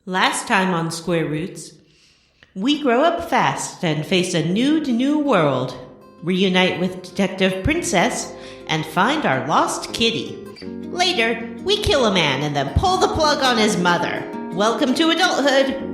Last time on Square Roots, we grow up fast and face a nude new world, reunite with Detective Princess, and find our lost kitty. Later, we kill a man and then pull the plug on his mother. Welcome to adulthood!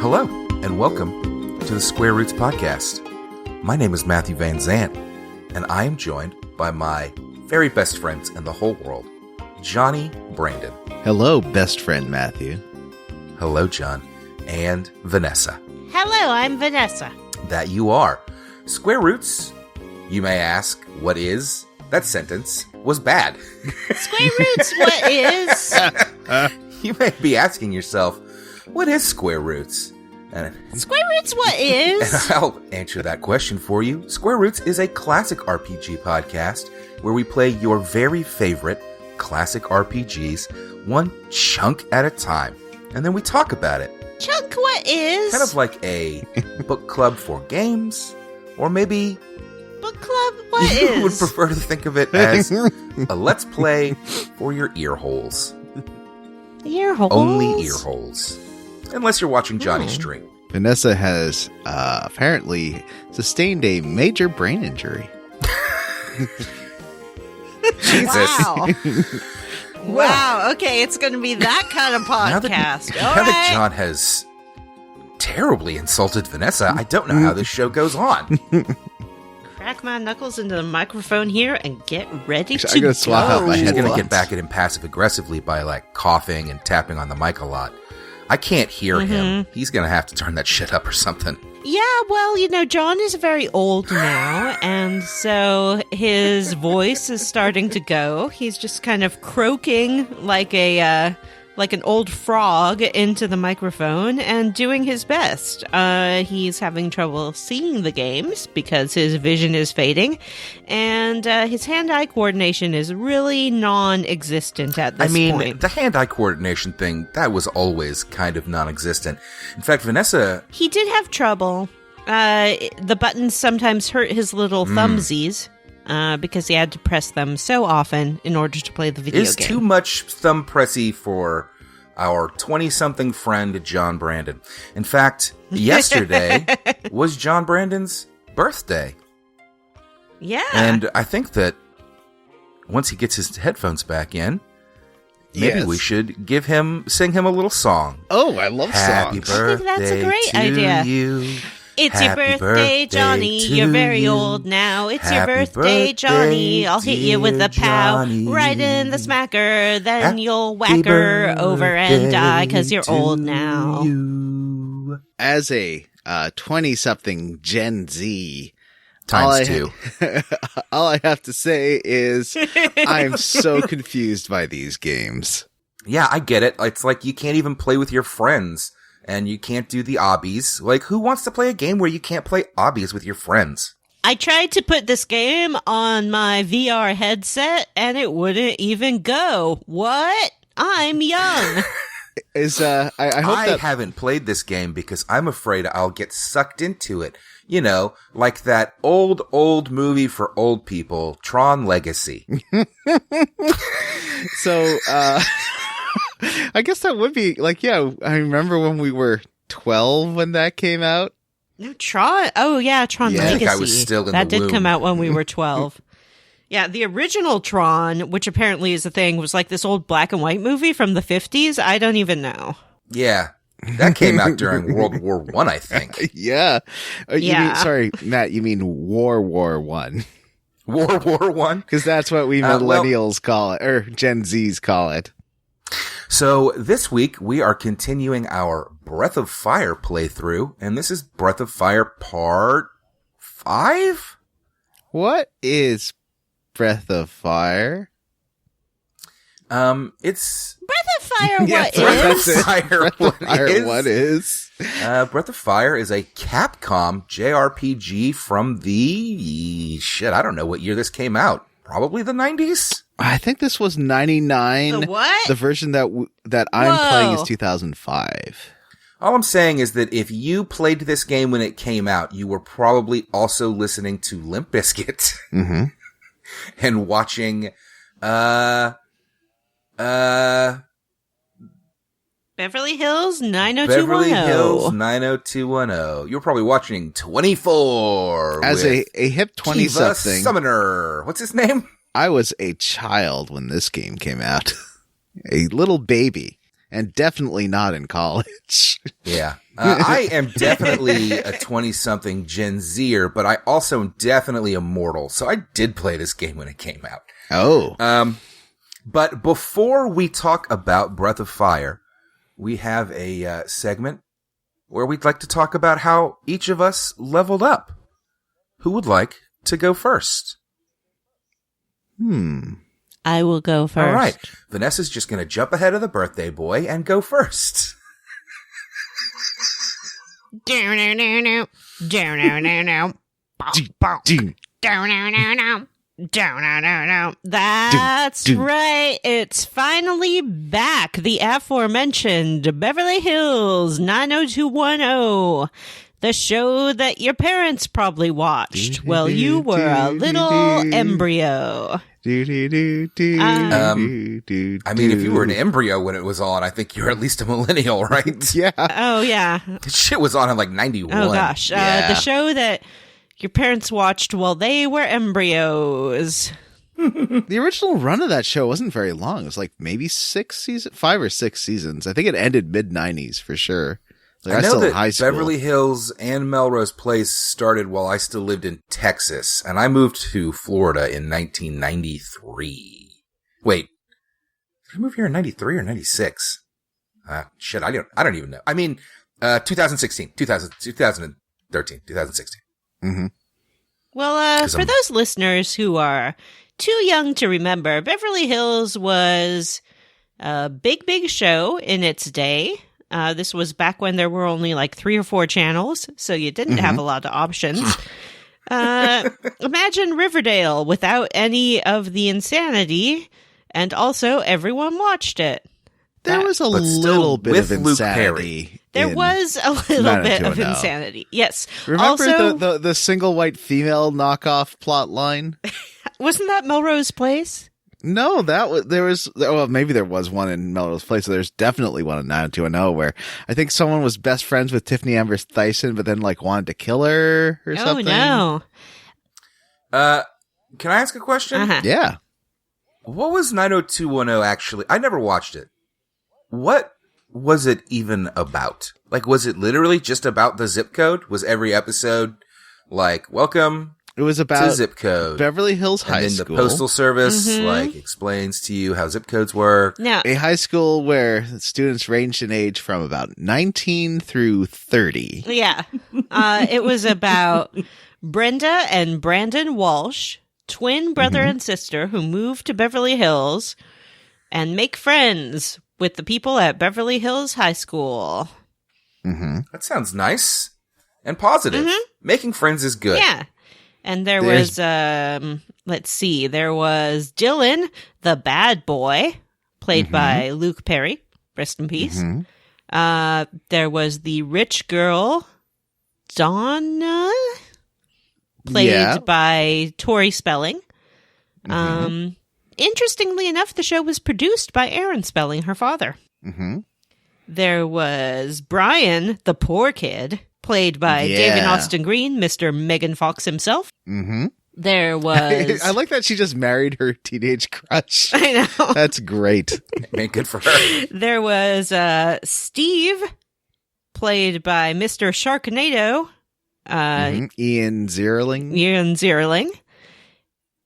Hello, and welcome to the Square Roots Podcast. My name is Matthew Van Zant, and I am joined by my very best friends in the whole world, Johnny Brandon. Hello, best friend Matthew. Hello, John. And Vanessa. Hello, I'm Vanessa. That you are. Square Roots, you may ask, what is? That sentence was bad. Square Roots, what is? You may be asking yourself, what is Square Roots? Square Roots, what is? And I'll answer that question for you. Square Roots is a classic RPG podcast where we play your very favorite classic RPGs, one chunk at a time, and then we talk about it. Chunk, what is? Kind of like a book club for games, or maybe Book club, what is? you would prefer to think of it as a let's play for your ear holes. Ear holes? Only ear holes. Unless you're watching Johnny stream. Vanessa has apparently sustained a major brain injury. Jesus. Wow. Wow. Okay, it's going to be that kind of podcast. Now that John has terribly insulted Vanessa, I don't know how this show goes on. Crack my knuckles into the microphone here and get ready to I'm gonna swap out my She's going to headphones. get back at him passive-aggressively by, coughing and tapping on the mic a lot. I can't hear him. He's going to have to turn that shit up or something. Yeah, well, John is very old now, and so his voice is starting to go. He's just kind of croaking like an old frog into the microphone and doing his best. He's having trouble seeing the games because his vision is fading, and his hand-eye coordination is really non-existent at this point. The hand-eye coordination thing, that was always kind of non-existent. In fact, Vanessa... He did have trouble. The buttons sometimes hurt his little thumbsies. Because he had to press them so often in order to play the video game. Is too much thumb pressy for our 20-something friend, John Brandon. In fact, yesterday was John Brandon's birthday. Yeah. And I think that once he gets his headphones back in, maybe we should sing him a little song. Oh, I love Happy songs. birthday I think that's a great to idea. you. It's Happy your birthday, Johnny. to You're very you. old now. It's Happy your birthday, Johnny. I'll hit you with a dear pow Johnny. right in the smacker. Then Happy you'll whack her over and die because you're birthday old to now. you. As a 20-something Gen Z, Times two. all I have to say is I'm so confused by these games. Yeah, I get it. It's like you can't even play with your friends. And you can't do the obbies. Like, who wants to play a game where you can't play obbies with your friends? I tried to put this game on my VR headset and it wouldn't even go. What? I'm young. I hope I that haven't played this game because I'm afraid I'll get sucked into it. You know, like that old movie for old people, Tron Legacy. So, I guess that would be I remember when we were 12 when that came out. No, Tron. Oh, yeah, Tron Yeah, I Legacy. think I was still in that the did womb. come out when we were 12. Yeah, the original Tron, which apparently is a thing, was like this old black and white movie from the 50s. I don't even know. Yeah, that came out during World War I, I think. Yeah. Yeah. Sorry, Matt, you mean War One. World War I? Because that's what we millennials call it, or Gen Zs call it. So this week we are continuing our Breath of Fire playthrough, and this is Breath of Fire Part 5? What is Breath of Fire? It's Breath of Fire, Yeah, what that's is? it. Fire. Breath of Fire, what is? Breath of Fire is a Capcom JRPG from the I don't know what year this came out. Probably the 90s. I think this was 99. The what? The version that I'm Whoa. playing is 2005. All I'm saying is that if you played this game when it came out, you were probably also listening to Limp Bizkit Mm-hmm. and watching Beverly Hills 90210. Beverly Hills 90210. You were probably watching 24 As with a hip Kiva 20-something, Summoner. What's his name? I was a child when this game came out. A little baby. And definitely not in college. Yeah. I am definitely a 20-something Gen Zer, but I also am definitely immortal. So I did play this game when it came out. Oh. But before we talk about Breath of Fire, we have a segment where we'd like to talk about how each of us leveled up. Who would like to go first? I will go first. All right. Vanessa's just going to jump ahead of the birthday boy and go first. That's right. It's finally back. The aforementioned Beverly Hills 90210. The show that your parents probably watched while you were a little embryo. I mean, if you were an embryo when it was on, I think you're at least a millennial, right? Yeah. Oh, yeah. This shit was on in like 91. Oh, gosh. Yeah. The show that your parents watched while they were embryos. The original run of that show wasn't very long. It was like maybe 5 or 6 seasons. I think it ended mid-90s for sure. Like, I know still in that high school. Beverly Hills and Melrose Place started while I still lived in Texas, and I moved to Florida in 1993. Wait, did I move here in 93 or 96? Shit, I don't even know. I mean, 2016, 2013, 2016. Mm-hmm. Well, for those listeners who are too young to remember, Beverly Hills was a big, big show in its day. This was back when there were only like 3 or 4 channels, so you didn't have a lot of options. Imagine Riverdale without any of the insanity, and also everyone watched it. There was a But still little bit with of Luke insanity. There was a little bit of 90210. insanity. Yes. Remember also, the single white female knockoff plot line? wasn't that Melrose Place? No, maybe there was one in Melrose Place. So there's definitely one in 90210 where I think someone was best friends with Tiffany Amber Thiessen, but then like wanted to kill her or something. Oh, no. Can I ask a question? Uh-huh. Yeah. What was 90210 actually? I never watched it. What was it even about? Like, was it literally just about the zip code? Was every episode like, welcome It was to about zip code? Beverly Hills High and then School. the Postal Service Mhm. like explains to you how zip codes work. Now, A high school where students ranged in age from about 19 through 30. yeah. It was about Brenda and Brandon Walsh, twin brother and sister who moved to Beverly Hills and make friends with the people at Beverly Hills High School. Mm-hmm. That sounds nice and positive. Making friends is good. Yeah. And there was, let's see, there was Dylan, the bad boy, played by Luke Perry. Rest in peace. There was the rich girl, Donna, played by Tori Spelling. Interestingly enough, the show was produced by Aaron Spelling, her father. There was Brian, the poor kid, played by David Austin Green, Mr. Megan Fox himself. There was... I like that she just married her teenage crush. I know. That's great. Made good for her. There was Steve, played by Mr. Sharknado, Ian Zierling. Ian Zierling.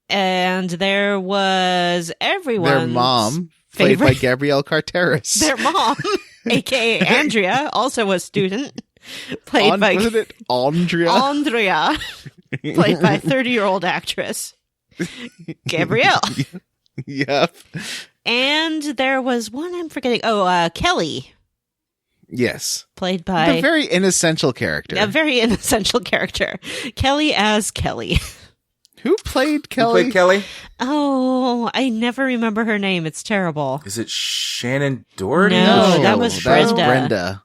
And there was everyone's Their mom, played by Gabrielle Carteris. Their mom, a.k.a. Andrea, also a student, played by... Wasn't it Andrea? Andrea, played by 30-year-old actress Gabrielle. Yep. And there was one I'm forgetting. Oh, Kelly. Yes. Played by... a very inessential character. A very inessential character. Kelly as Kelly. Who played Kelly? Who played Kelly? Oh, I never remember her name. It's terrible. Is it Shannon Doherty? No, that was Brenda. Brenda.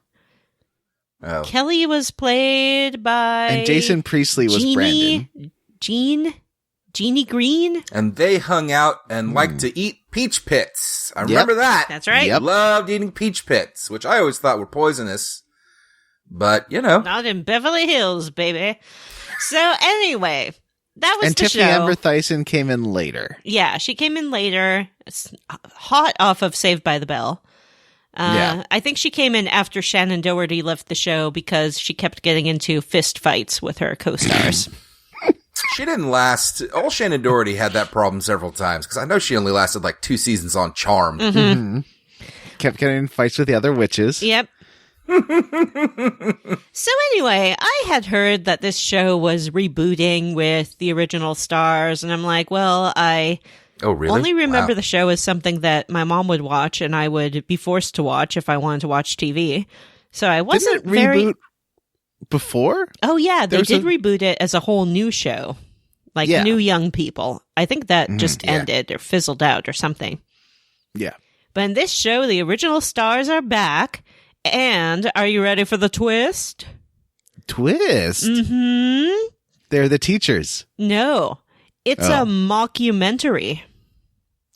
Oh. Kelly was played by... And Jason Priestley was Brandon. Jeannie Green? And they hung out and liked to eat peach pits. I remember that. That's right. Yep. Loved eating peach pits, which I always thought were poisonous. But, you know. Not in Beverly Hills, baby. So anyway, that was and the Tiffany show. Amber Thiessen came in later. Yeah, she came in later, hot off of Saved by the Bell. Yeah. I think she came in after Shannon Doherty left the show because she kept getting into fist fights with her co-stars. She didn't last. Old Shannon Doherty had that problem several times, because I know she only lasted like 2 seasons on Charmed. Mm-hmm. Kept getting in fights with the other witches. Yep. So anyway, I had heard that this show was rebooting with the original stars, and I'm like, well, I only remember the show as something that my mom would watch, and I would be forced to watch if I wanted to watch TV. So I wasn't Didn't it reboot before? Oh yeah, they did reboot it as a whole new show, like new young people. I think that just ended or fizzled out or something. Yeah. But in this show, the original stars are back. And are you ready for the twist? Twist? Mm-hmm. They're the teachers. No. It's a mockumentary.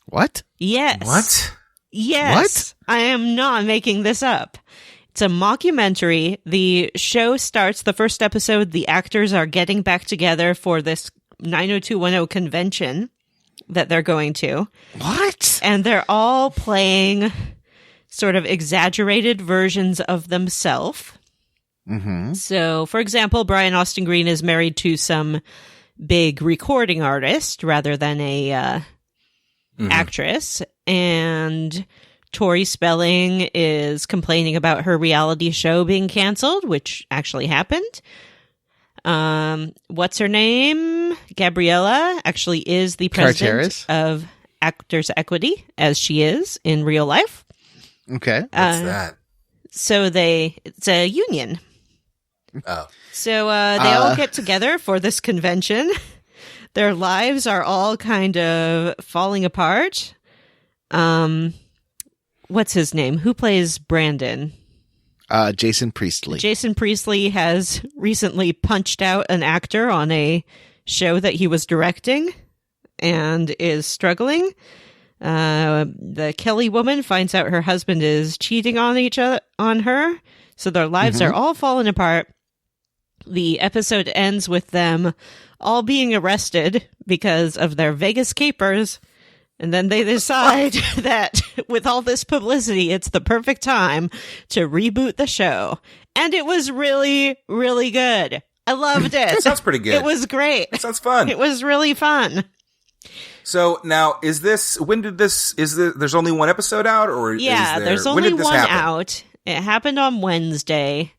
What? Yes. What? Yes. What? I am not making this up. It's a mockumentary. The show starts, the first episode, the actors are getting back together for this 90210 convention that they're going to. What? And they're all playing sort of exaggerated versions of themselves. Mm-hmm. So, for example, Brian Austin Green is married to some big recording artist rather than a actress. And Tori Spelling is complaining about her reality show being canceled, which actually happened. What's her name? Gabriella actually is the president of Actors Equity, as she is in real life. Okay. What's that? So it's a union. Oh. So they all get together for this convention. Their lives are all kind of falling apart. What's his name? Who plays Brandon? Jason Priestley. Jason Priestley has recently punched out an actor on a show that he was directing and is struggling. The Kelly woman finds out her husband is cheating on her. So their lives are all falling apart. The episode ends with them all being arrested because of their Vegas capers. And then they decide that with all this publicity, it's the perfect time to reboot the show. And it was really, really good. I loved it. Sounds pretty good. It was great. That sounds fun. It was really fun. So now, there's only one episode out, or there's only one out. It happened on Wednesday.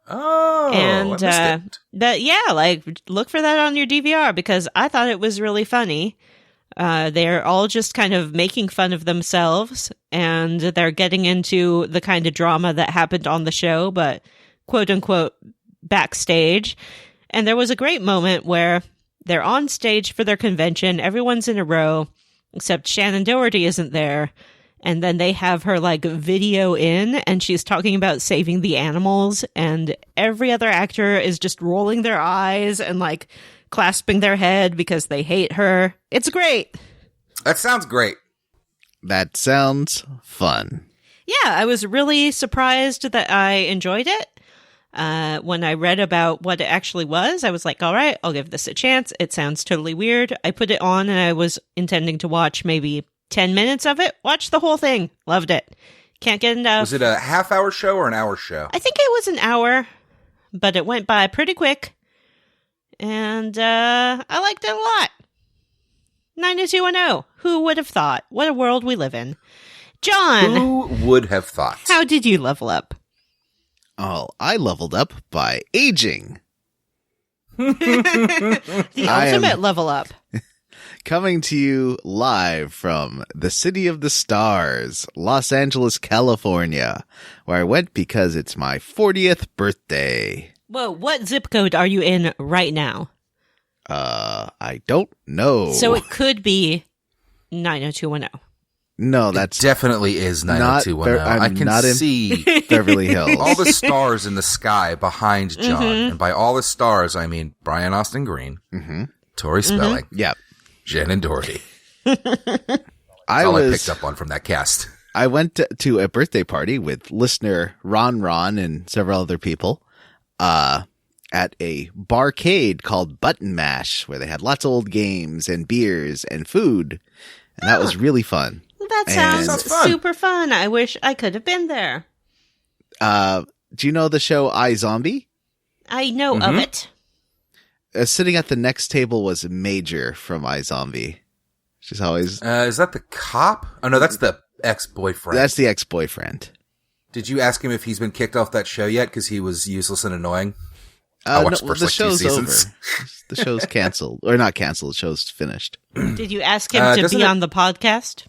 Oh, and I missed it. look for that on your DVR because I thought it was really funny. They're all just kind of making fun of themselves, and they're getting into the kind of drama that happened on the show, but quote unquote backstage. And there was a great moment where they're on stage for their convention. Everyone's in a row, except Shannon Doherty isn't there. And then they have her video in, and she's talking about saving the animals. And every other actor is just rolling their eyes and clasping their head because they hate her. It's great. That sounds great. That sounds fun. Yeah, I was really surprised that I enjoyed it. When I read about what it actually was, I was like, all right, I'll give this a chance. It sounds totally weird. I put it on and I was intending to watch maybe 10 minutes of it. Watched the whole thing. Loved it. Can't get enough. Was it a half-hour show or an hour show? I think it was an hour, but it went by pretty quick. And I liked it a lot. 90210. Who would have thought? What a world we live in. John. Who would have thought? How did you level up? Oh, I leveled up by aging. The ultimate level up. coming to you live from the City of the Stars, Los Angeles, California, where I went because it's my 40th birthday. Whoa, what zip code are you in right now? I don't know. So it could be 90210. No, that's Definitely is 90210. I can not in see Beverly Hills. all the stars in the sky behind John. And by all the stars, I mean Brian Austin Green, Tori Spelling, Yep. Jen and Doherty. I picked up on from that cast. I went to a birthday party with listener Ron and several other people at a barcade called Button Mash, where they had lots of old games and beers and food. And that was really fun. That sounds super fun. I wish I could have been there. Do you know the show iZombie? I know of it. Sitting at the next table was Major from iZombie. She's always... Is that the cop? Oh, no, that's the ex-boyfriend. That's the ex-boyfriend. Did you ask him if he's been kicked off that show yet? Because he was useless and annoying. The show's over. The show's canceled. Or not canceled, the show's finished. Did you ask him to be on the podcast?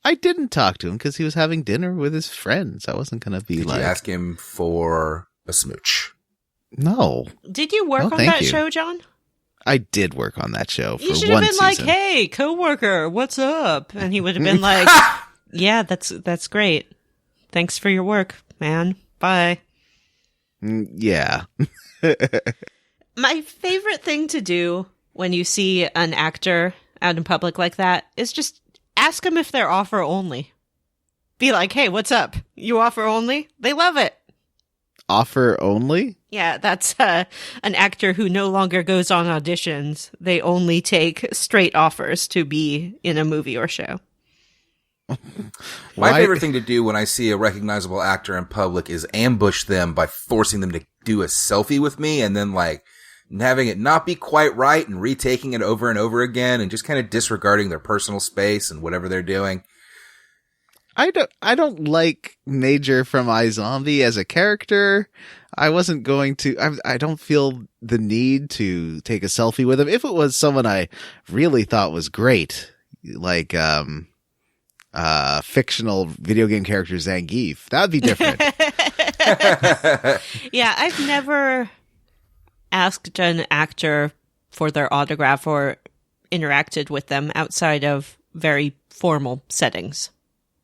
I didn't talk to him because he was having dinner with his friends. I wasn't going to be Did you ask him for a smooch? No. Did you work on that show, John? I did work on that show for 1 season. You should have been like, hey, coworker, what's up? And he would have been like, yeah, that's great. Thanks for your work, man. Bye. Yeah. My favorite thing to do when you see an actor out in public like that is just ask them if they're offer only. Be like, hey, what's up? You offer only? They love it. Offer only? Yeah, that's an actor who no longer goes on auditions. They only take straight offers to be in a movie or show. My favorite thing to do when I see a recognizable actor in public is ambush them by forcing them to do a selfie with me and then having it not be quite right and retaking it over and over again and just kind of disregarding their personal space and whatever they're doing. I don't like Major from iZombie as a character. I wasn't going to, I don't feel the need to take a selfie with him. If it was someone I really thought was great, like, fictional video game character Zangief, that would be different. Yeah, I've never asked an actor for their autograph or interacted with them outside of very formal settings.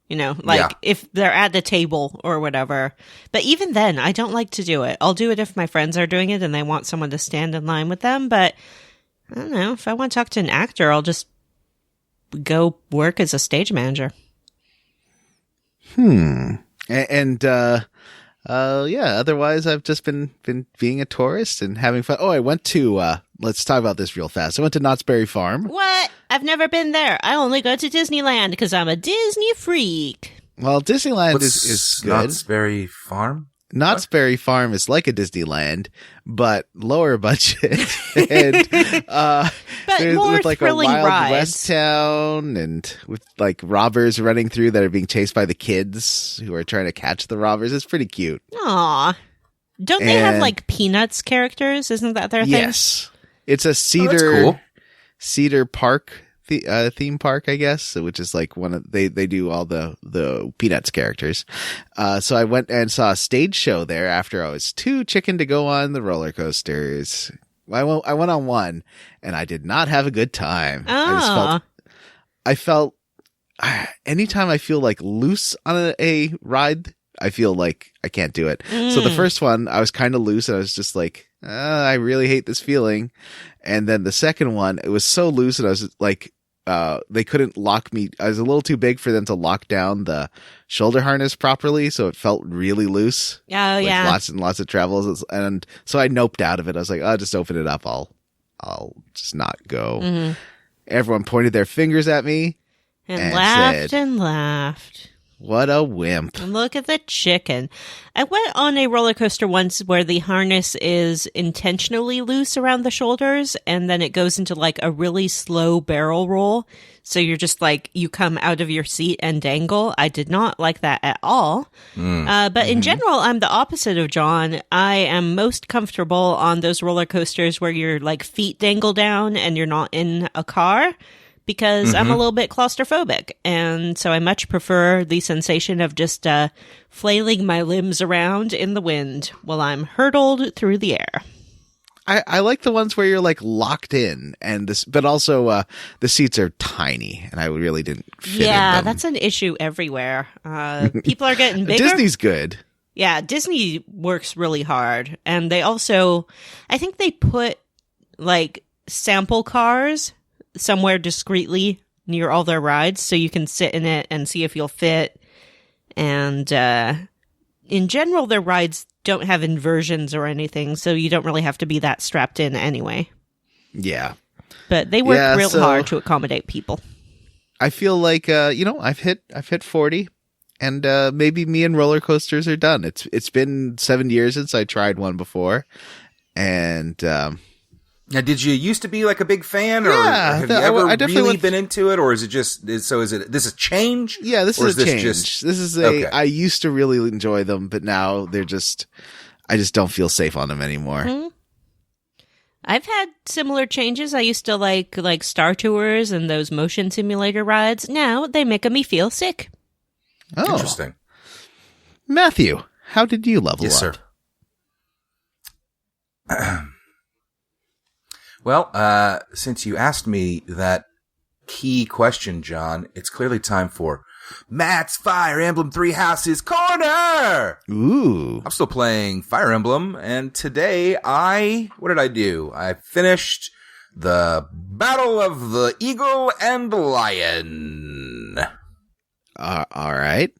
You know, if they're at the table or whatever. But even then, I don't like to do it. I'll do it if my friends are doing it and they want someone to stand in line with them. But I don't know, if I want to talk to an actor, I'll just go work as a stage manager. Otherwise I've just been being a tourist and having fun. Oh, I went to, let's talk about this real fast. I went to Knott's Berry Farm. What? I've never been there. I only go to Disneyland because I'm a Disney freak. Well, Disneyland is good. Knott's Berry Farm? Knott's Berry Farm is like a Disneyland, but lower budget. And, but more with like a thrilling Wild rides. West town and with like robbers running through that are being chased by the kids who are trying to catch the robbers. It's pretty cute. Aw. Don't they have like Peanuts characters? Isn't that their thing? Yes. It's a Cedar Park theme park, I guess, which is like one of they do all the Peanuts characters. So I went and saw a stage show there after I was too chicken to go on the roller coasters. I went on one and I did not have a good time. I felt anytime I feel like loose on a ride, I feel like I can't do it. So the first one, I was kind of loose and I was just like, I really hate this feeling. And then the second one, it was so loose and I was like, they couldn't lock me. I was a little too big for them to lock down the shoulder harness properly. So it felt really loose. Oh, yeah. Lots and lots of travels. And so I noped out of it. I was like, I'll just open it up. I'll just not go. Mm-hmm. Everyone pointed their fingers at me. And laughed and laughed. What a wimp. Look at the chicken. I went on a roller coaster once where the harness is intentionally loose around the shoulders, and then it goes into like a really slow barrel roll. So you're just like, you come out of your seat and dangle. I did not like that at all. But in general, I'm the opposite of John. I am most comfortable on those roller coasters where your like feet dangle down and you're not in a car, because I'm a little bit claustrophobic. And so I much prefer the sensation of just flailing my limbs around in the wind while I'm hurtled through the air. I like the ones where you're like locked in, but also the seats are tiny, and I really didn't fit in them. That's an issue everywhere. People are getting bigger. Disney's good. Yeah, Disney works really hard. And they also, I think they put like sample cars somewhere discreetly near all their rides so you can sit in it and see if you'll fit. And in general, their rides don't have inversions or anything, so you don't really have to be that strapped in anyway. Yeah. But they work real hard to accommodate people. I feel like I've hit 40, and maybe me and roller coasters are done. It's been 7 years since I tried one before, and now, did you used to be like a big fan, or have you ever really been into it, or is it just this a change? Yeah, this is a change. This is I used to really enjoy them, but now I just don't feel safe on them anymore. Mm-hmm. I've had similar changes. I used to like Star Tours and those motion simulator rides. Now they make me feel sick. Oh, interesting. Matthew, how did you level up? Yes, sir. Well, since you asked me that key question, John, it's clearly time for Matt's Fire Emblem Three Houses Corner! Ooh. I'm still playing Fire Emblem, and today what did I do? I finished the Battle of the Eagle and Lion. All right.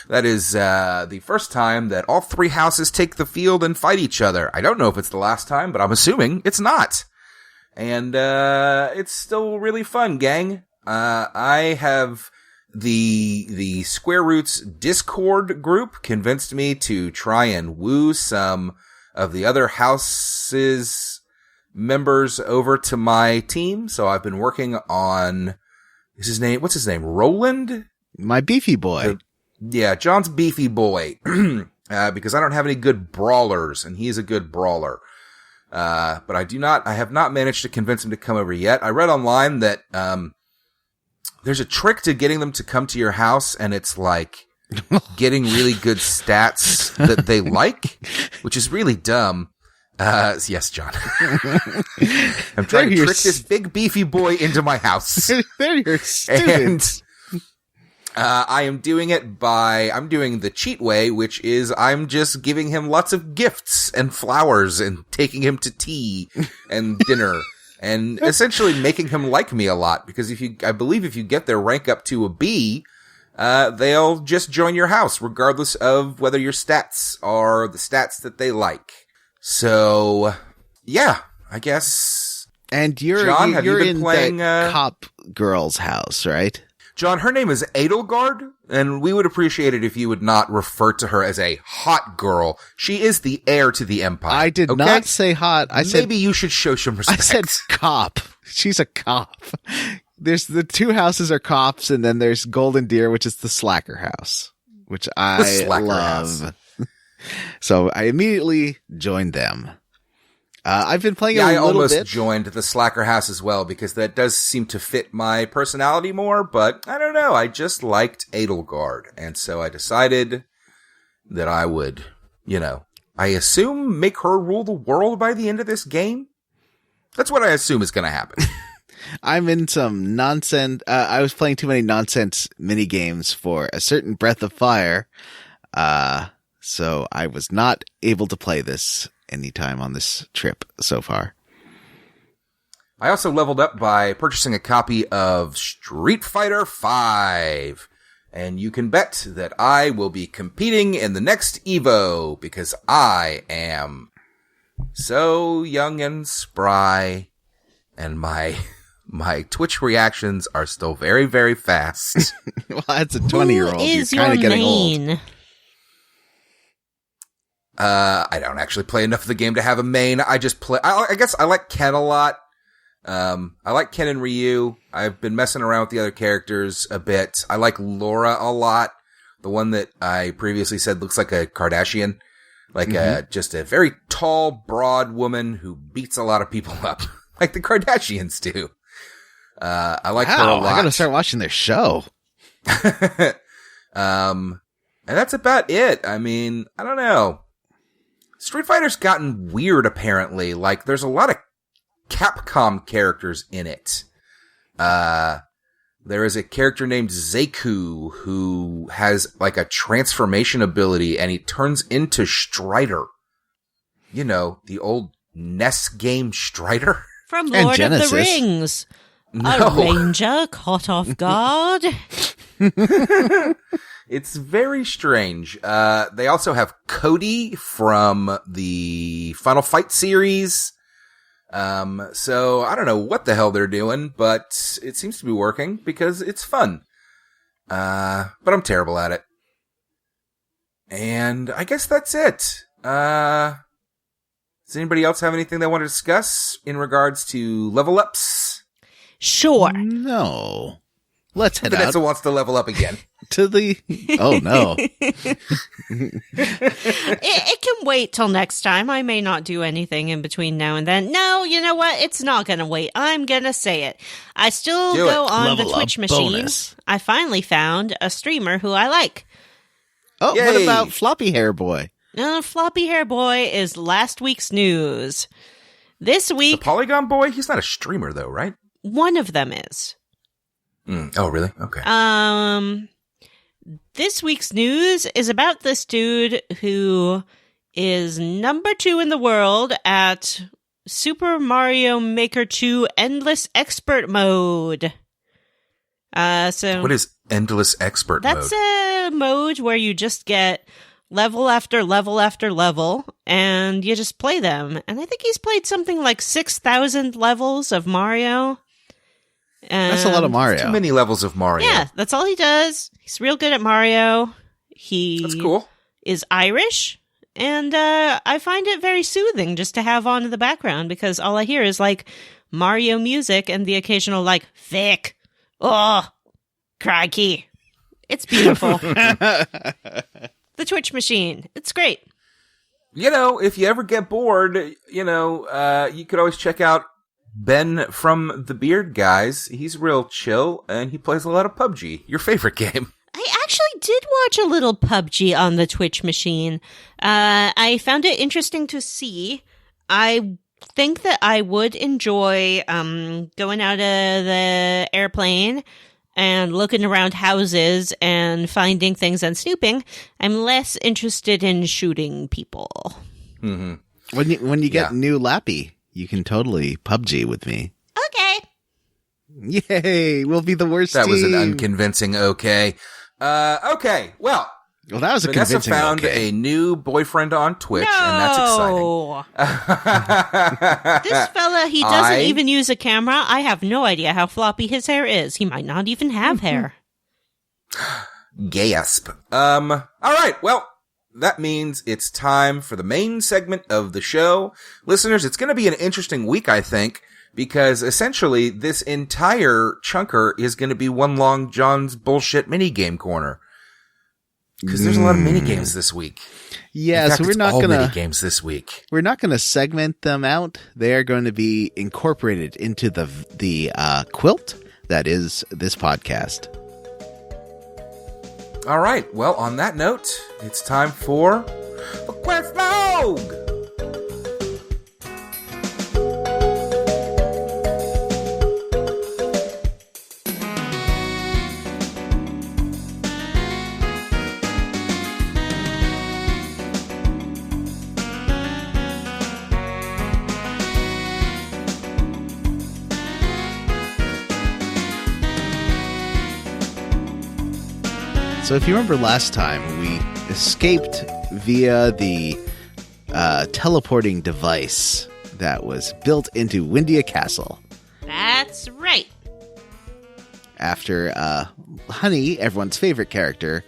That is the first time that all three houses take the field and fight each other. I don't know if it's the last time, but I'm assuming it's not. And it's still really fun, gang. I have the Square Roots Discord group convinced me to try and woo some of the other houses members over to my team. So I've been working on what's his name? Roland? My beefy boy. Yeah, John's beefy boy, because I don't have any good brawlers, and he's a good brawler. But I have not managed to convince him to come over yet. I read online that, there's a trick to getting them to come to your house, and it's like getting really good stats that they like, which is really dumb. Yes, John. I'm trying to trick this big beefy boy into my house. They're your students. I'm doing the cheat way, which is I'm just giving him lots of gifts and flowers and taking him to tea and dinner and essentially making him like me a lot, because I believe if you get their rank up to a B, they'll just join your house regardless of whether your stats are the stats that they like. So, yeah, I guess. And John, have you been in playing the cop girl's house, right? John, her name is Edelgard, and we would appreciate it if you would not refer to her as a hot girl. She is the heir to the Empire. I did not say hot. Maybe you should show some respect. I said cop. She's a cop. There's the two houses are cops, and then there's Golden Deer, which is the slacker house, which I love. So I immediately joined them. I've been playing a little bit. I almost joined the slacker house as well, because that does seem to fit my personality more, but I don't know. I just liked Edelgard, and so I decided that I would, I assume make her rule the world by the end of this game. That's what I assume is going to happen. I'm in some nonsense. I was playing too many nonsense mini games for a certain Breath of Fire. So I was not able to play this anytime on this trip so far. I also leveled up by purchasing a copy of Street Fighter V. And you can bet that I will be competing in the next EVO, because I am so young and spry, and my my Twitch reactions are still very, very fast. Well, that's a 20-year-old. Who is You're kind of your getting main? old. I don't actually play enough of the game to have a main. I just play. I guess I like Ken a lot. I like Ken and Ryu. I've been messing around with the other characters a bit. I like Laura a lot. The one that I previously said looks like a Kardashian. Like just a very tall, broad woman who beats a lot of people up. Like the Kardashians do. I like her a lot. I gotta start watching their show. And that's about it. I mean, I don't know. Street Fighter's gotten weird, apparently. Like, there's a lot of Capcom characters in it. There is a character named Zeku who has, like, a transformation ability, and he turns into Strider. You know, the old NES game Strider. From Lord of the Genesis. Rings. No. A ranger caught off guard. It's very strange. They also have Cody from the Final Fight series. So I don't know what the hell they're doing, but it seems to be working because it's fun. But I'm terrible at it. And I guess that's it. Does anybody else have anything they want to discuss in regards to level ups? Sure. No. Let's head Vanessa out wants to level up again. to the... Oh, no. It can wait till next time. I may not do anything in between now and then. No, you know what? It's not going to wait. I'm going to say it. I still Do go it. on Level the up Twitch machine. bonus. I finally found a streamer who I like. Oh, Yay. what about Floppy Hair Boy? Floppy Hair Boy is last week's news. This The week, Polygon Boy? He's not a streamer, though, right? one of them is. Oh, really? Okay. This week's news is about this dude who is number 2 in the world at Super Mario Maker 2 Endless Expert Mode. What is Endless Expert that's mode? a mode where you just get level after level after level, and you just play them. And I think he's played something like 6,000 levels of Mario. That's a lot of Mario. Too many levels of Mario. Yeah, that's all he does. He's real good at Mario. That's cool. Is Irish, and I find it very soothing just to have on in the background because all I hear is like Mario music and the occasional like Vic. Oh, crikey. It's beautiful. The Twitch machine. It's great. You know, if you ever get bored, you know, you could always check out Ben from the Beard Guys. He's real chill, and he plays a lot of PUBG, your favorite game. I actually did watch a little PUBG on the Twitch machine. I found it interesting to see. I think that I would enjoy going out of the airplane and looking around houses and finding things and snooping. I'm less interested in shooting people. Mm-hmm. When you get new Lappy, you can totally PUBG with me. Okay. Yay! We'll be the worst That team. was an unconvincing okay. Okay, well, Well, that was a Vanessa convincing found okay. a new boyfriend on Twitch, and that's exciting. This fella, he doesn't even use a camera. I have no idea how floppy his hair is. He might not even have hair. Gasp. All right, well, that means it's time for the main segment of the show. Listeners, it's going to be an interesting week, I think, because essentially this entire chunker is going to be one long John's bullshit minigame corner. Because there's a lot of minigames this week. Yeah, In fact, so we're it's not all gonna minigames this week. we're not gonna segment them out. They are going to be incorporated into the quilt that is this podcast. All right, well, on that note, it's time for the Quest Log! So if you remember last time, we escaped via the teleporting device that was built into Windia Castle. That's That's right. After Honey, everyone's favorite character,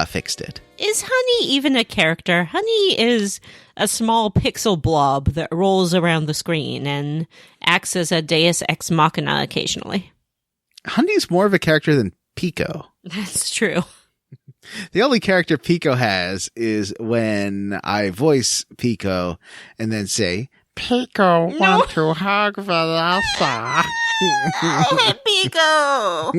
fixed it. Is Honey even a character? Honey is a small pixel blob that rolls around the screen and acts as a deus ex machina occasionally. Honey's more of a character than Pico. That's true. The only character Pico has is when I voice Pico and then say, Pico, want to hug Vanessa. Pico!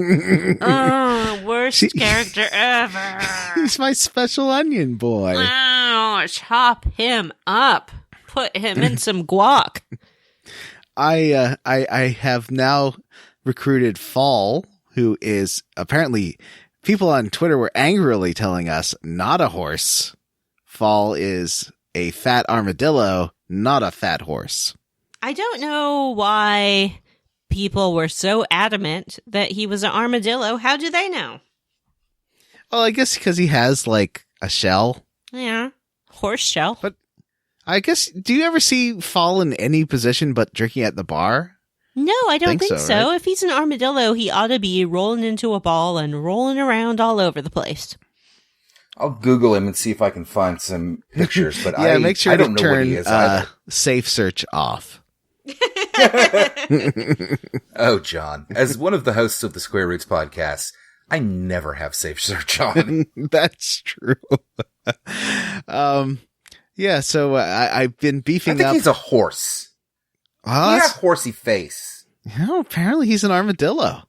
Oh, worst character ever. He's my special onion boy. Oh, chop him up. Put him in some guac. I have now recruited Fall, who is apparently, people on Twitter were angrily telling us, not a horse. Fall is a fat armadillo, not a fat horse. I don't know why people were so adamant that he was an armadillo. How do they know? Well, I guess because he has like a shell. Yeah, horse shell. But I guess, do you ever see Fall in any position but drinking at the bar? No, I don't think so. Right? If he's an armadillo, he ought to be rolling into a ball and rolling around all over the place. I'll Google him and see if I can find some pictures. But yeah, make sure I don't to know what he turn is either. safe search off. Oh, John, as one of the hosts of the Square Roots podcast, I never have safe search on. That's true. Yeah, so I've been beefing up. I think he's a horse. He has a horsey face. Apparently he's an armadillo.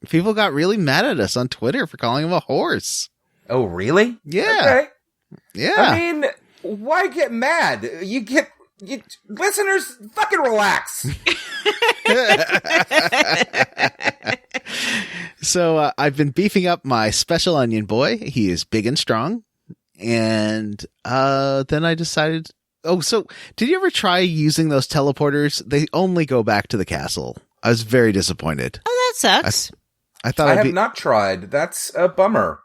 People got really mad at us on Twitter for calling him a horse. Oh, really? Yeah. Okay. Yeah. I mean, why get mad? Listeners, fucking relax. So I've been beefing up my special onion boy. He is big and strong. And then I decided, so did you ever try using those teleporters? They only go back to the castle. I was very disappointed. Oh, that sucks. I thought I have not tried. That's a bummer.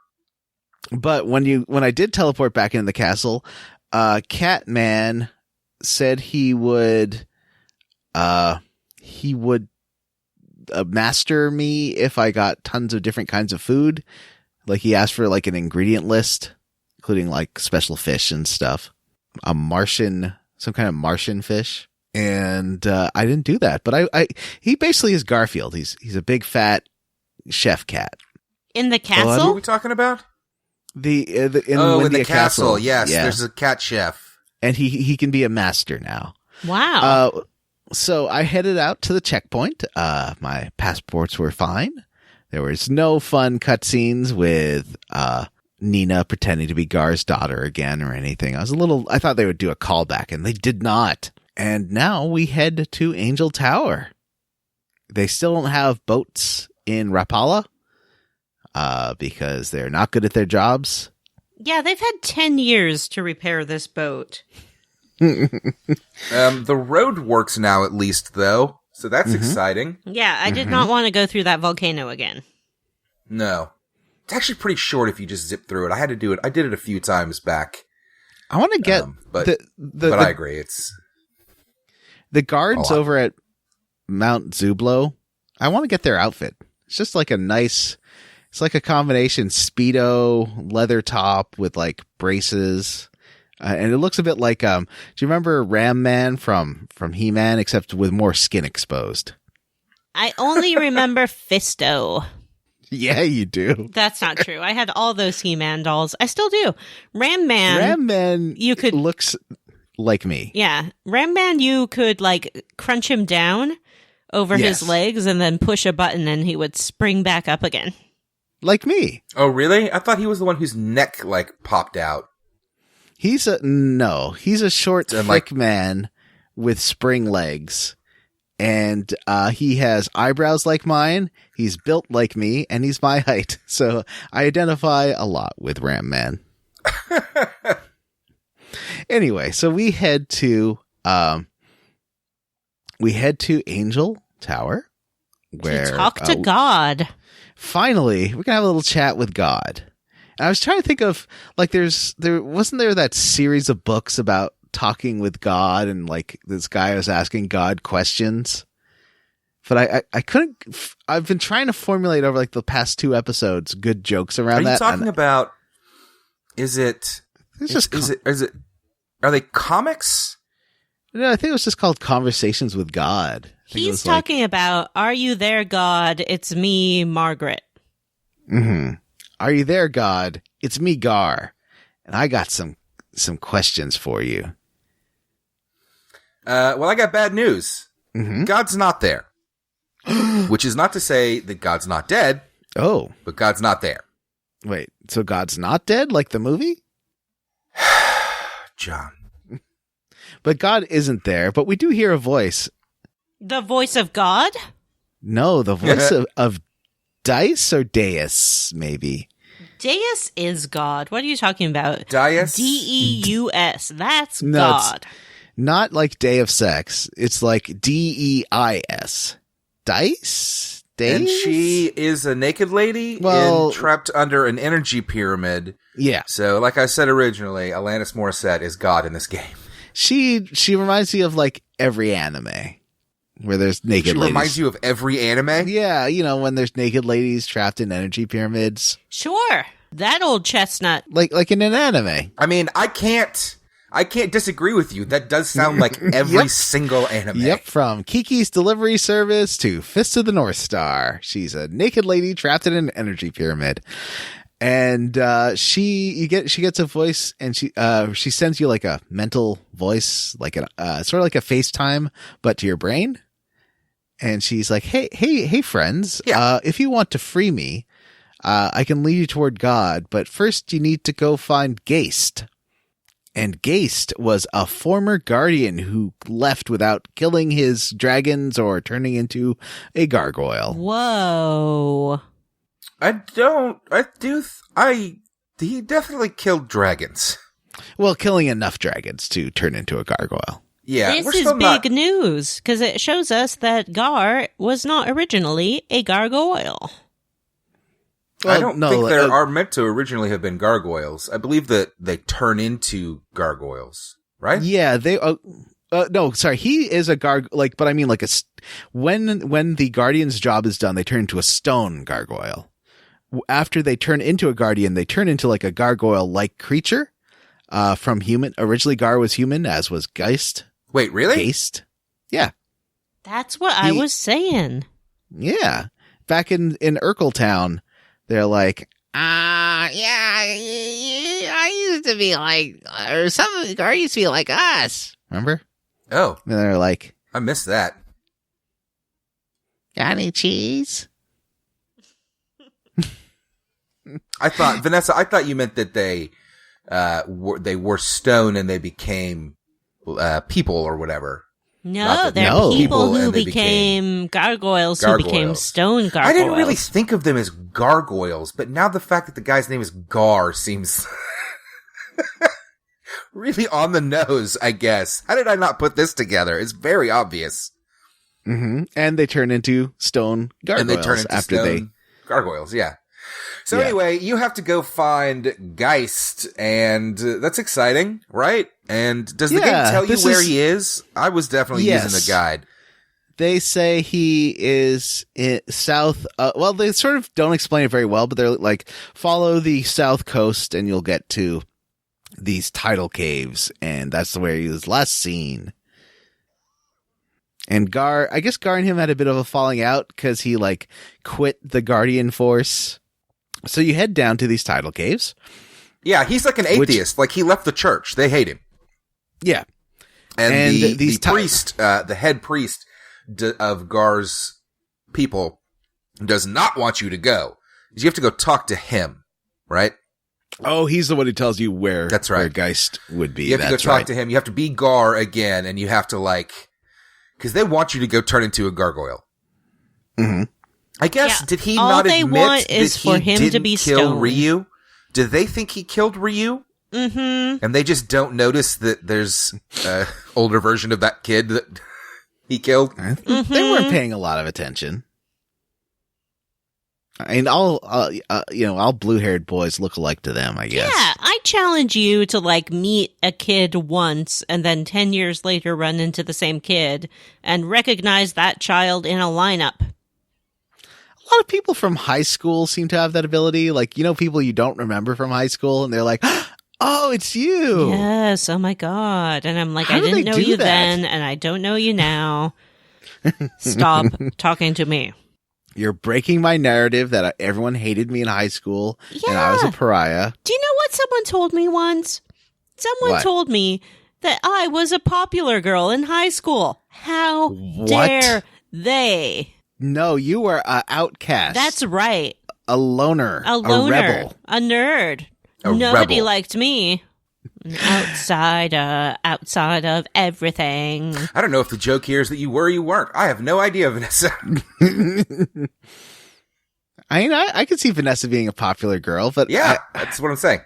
But when I did teleport back into the castle, Catman said he would master me if I got tons of different kinds of food. Like he asked for like an ingredient list, including like special fish and stuff. Some kind of Martian fish. And I didn't do that. But he basically is Garfield. He's a big fat chef cat. In the castle? What are we talking about? In the castle. Yes, yeah. There's a cat chef. And he can be a master now. Wow. So I headed out to the checkpoint. My passports were fine. There was no fun cutscenes with Nina pretending to be Gar's daughter again or anything. I thought they would do a callback, and they did not. And now we head to Angel Tower. They still don't have boats in Rapala because they're not good at their jobs. Yeah, they've had 10 years to repair this boat. The road works now, at least, though. So that's exciting. Yeah, I did not want to go through that volcano again. No. It's actually pretty short if you just zip through it. I had to do it. I did it a few times back. I want to get but I agree. It's the guards over at Mount Zublo. I want to get their outfit. It's just like it's like a combination Speedo, leather top with like braces. And it looks a bit like, do you remember Ram Man from He-Man, except with more skin exposed? I only remember Fisto. Yeah, you do. That's not true. I had all those He-Man dolls. I still do. Ram Man, looks like me. Yeah. Ram Man, you could like crunch him down over his legs and then push a button and he would spring back up again. Like me. Oh, really? I thought he was the one whose neck like popped out. He's a short, thick man with spring legs. And he has eyebrows like mine, he's built like me, and he's my height. So I identify a lot with Ram Man. Anyway, so we head to Angel Tower. Where to talk to God. Finally, we're going to have a little chat with God. And I was trying to think of, like, wasn't there that series of books about talking with God, and like this guy was asking God questions. But I couldn't. I've been trying to formulate over like the past 2 episodes good jokes around that. Are you talking about? Is it? Are they comics? No, I think it was just called Conversations with God. He's talking about, "Are you there, God? It's me, Margaret." Mm-hmm. Are you there, God? It's me, Gar, and I got some questions for you. Well, I got bad news. Mm-hmm. God's not there. Which is not to say that God's not dead. Oh. But God's not there. Wait, so God's not dead like the movie? John. But God isn't there, but we do hear a voice. The voice of God? No, the voice of Dice or Deus, maybe. Deus is God. What are you talking about? Deus? Deus. That's No, God. Not like Day of Sex. It's like Deis. Dice? Deus? And she is a naked lady trapped under an energy pyramid. Yeah. So, like I said originally, Alanis Morissette is God in this game. She reminds me of like every anime where there's naked ladies. She reminds you of every anime? Yeah, when there's naked ladies trapped in energy pyramids. Sure. That old chestnut. Like in an anime. I mean, I can't disagree with you. That does sound like every single anime. Yep, from Kiki's Delivery Service to Fist of the North Star. She's a naked lady trapped in an energy pyramid. And she gets a voice, and she sends you like a mental voice, like sort of like a FaceTime, but to your brain. And she's like, hey friends, if you want to free me, I can lead you toward God, but first you need to go find Geist. And Geist was a former guardian who left without killing his dragons or turning into a gargoyle. Whoa. He definitely killed dragons. Well, killing enough dragons to turn into a gargoyle. Yeah, this is big news, because it shows us that Gar was not originally a gargoyle. Well, I don't think there are meant to originally have been gargoyles. I believe that they turn into gargoyles, right? Yeah, they. No, sorry, he is a but I mean like when the guardian's job is done, they turn into a stone gargoyle. After they turn into a guardian, they turn into like a gargoyle-like creature. From human. Originally, Gar was human, as was Geist. Wait, really? Geist. Yeah. That's what I was saying. Yeah. Back in Urkel Town, they're like, I used to be like, or some Gar used to be like us. Remember? Oh. And they're like, I missed that. Got any cheese? Vanessa, I thought you meant that they were stone and they became people or whatever. No, they're people who became gargoyles who became stone gargoyles. I didn't really think of them as gargoyles, but now the fact that the guy's name is Gar seems really on the nose, I guess. How did I not put this together? It's very obvious. Mm-hmm. And they turn into stone gargoyles gargoyles, yeah. So anyway, you have to go find Geist, and that's exciting, right? And does the game tell you where he is? I was definitely using the guide. They say he is in south. Well, they sort of don't explain it very well, but they're like, follow the south coast, and you'll get to these tidal caves, and that's where he was last seen. And I guess Gar and him had a bit of a falling out because he like quit the Guardian Force. So you head down to these tidal caves. Yeah, he's like an atheist. Like he left the church. They hate him. Yeah. And the priest, the head priest of Gar's people does not want you to go. You have to go talk to him, right? Oh, he's the one who tells you where, that's right. Where Geist would be. You have to go talk to him. You have to be Gar again, and you have to because they want you to go turn into a gargoyle. Mm-hmm. I guess, did he not admit that he didn't kill Ryu? Do they think he killed Ryu? Mm-hmm. And they just don't notice that there's an older version of that kid that he killed? They weren't paying a lot of attention. And all blue-haired boys look alike to them, I guess. Yeah, I challenge you to like meet a kid once and then 10 years later run into the same kid and recognize that child in a lineup. A lot of people from high school seem to have that ability. Like, people you don't remember from high school, and they're like, oh, it's you. Yes, oh my God. And I'm like, How I do didn't they know do you that? then, and I don't know you now. Stop talking to me. You're breaking my narrative that everyone hated me in high school and I was a pariah. Do you know what someone told me once? Someone told me that I was a popular girl in high school. How dare they? No, you were an outcast. That's right. A loner. A rebel. A nerd. Nobody rebel. liked me. Outside of everything. I don't know if the joke here is that you were or you weren't. I have no idea, Vanessa. I could see Vanessa being a popular girl, but yeah, that's what I'm saying.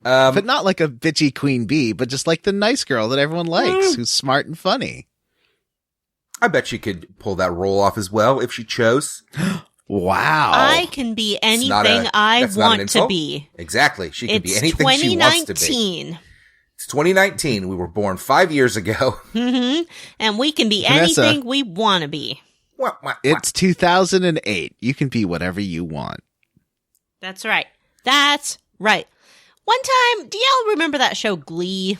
But not like a bitchy queen bee, but just like the nice girl that everyone likes, who's smart and funny. I bet she could pull that role off as well if she chose. Wow. I can be anything I want to be. Exactly. She can be anything she wants to be. It's 2019. It's 2019. We were born 5 years ago. Mm-hmm. And we can be Vanessa, anything we want to be. It's 2008. You can be whatever you want. That's right. That's right. One time, do y'all remember that show Glee?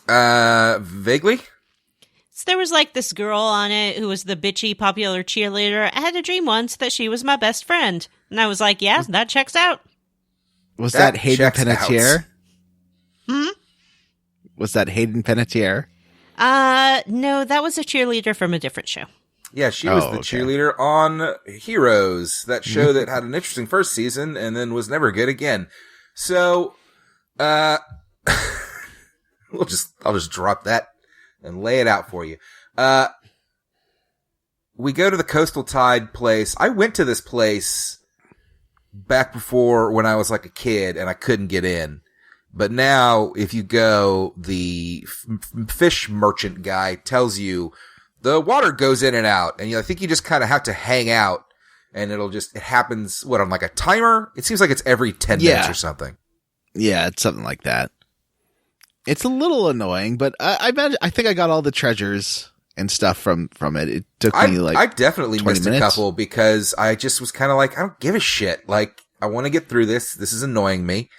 Vaguely? So there was like this girl on it who was the bitchy popular cheerleader. I had a dream once that she was my best friend. And I was like, yeah, that checks out. Was that Hayden Panettiere? Hmm? Was that Hayden Panettiere? No, that was a cheerleader from a different show. Yeah, she was the cheerleader on Heroes, that show that had an interesting first season and then was never good again. So, I'll just drop that and lay it out for you. We go to the Coastal Tide place. I went to this place back before when I was like a kid and I couldn't get in. But now, if you go, the fish merchant guy tells you the water goes in and out, and I think you just kind of have to hang out, and it happens, on like a timer? It seems like it's every 10 minutes or something. Yeah, it's something like that. It's a little annoying, but I think I got all the treasures and stuff from it. It took me I definitely missed minutes. A couple because I just was kind of like, I don't give a shit. Like, I want to get through this. This is annoying me.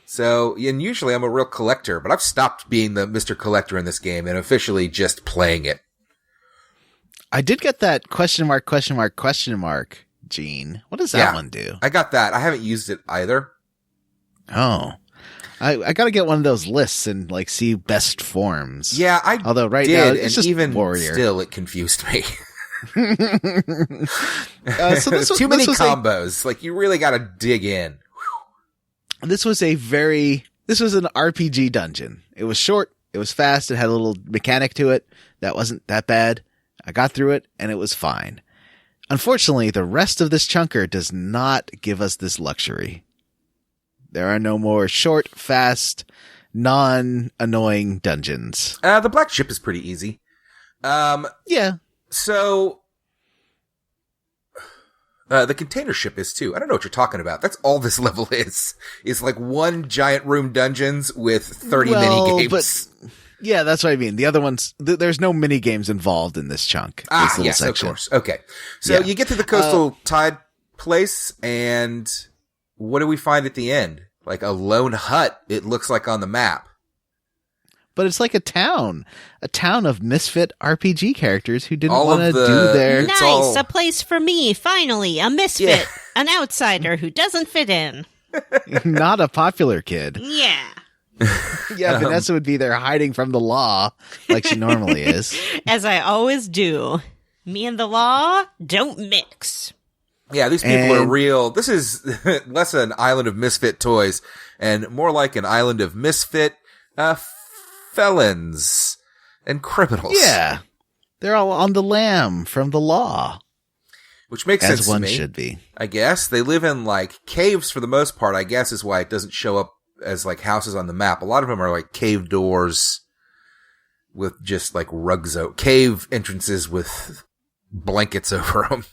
So, and usually I'm a real collector, but I've stopped being the Mr. Collector in this game and officially just playing it. I did get that question mark, Gene. What does that one do? I got that. I haven't used it either. Oh. I got to get one of those lists and like see best forms. Yeah, Although right did, now it's just even warrior. Still, it confused me. So too many combos. Like, you really got to dig in. This was an RPG dungeon. It was short. It was fast. It had a little mechanic to it. That wasn't that bad. I got through it and it was fine. Unfortunately, the rest of this chunker does not give us this luxury. There are no more short, fast, non-annoying dungeons. The black ship is pretty easy. Yeah. So, the container ship is too. I don't know what you're talking about. That's all this level is. It's like one giant room dungeons with 30 mini games. But yeah, that's what I mean. The other ones, there's no mini games involved in this chunk. This Yes, section. Of course. Okay. So you get to the Coastal Tide place, and what do we find at the end? Like a lone hut, it looks like on the map. But it's like a town of misfit RPG characters who didn't want to do their... Nice, a place for me, finally, a misfit, an outsider who doesn't fit in. Not a popular kid. Yeah. Yeah, Vanessa would be there hiding from the law like she normally is. As I always do. Me and the law don't mix. Yeah, these people are real. This is less an island of misfit toys and more like an island of misfit felons and criminals. Yeah. They're all on the lam from the law. Which makes sense to me. As one should be. I guess. They live in like caves for the most part, I guess is why it doesn't show up as like houses on the map. A lot of them are like cave doors with just like rugs cave entrances with blankets over them.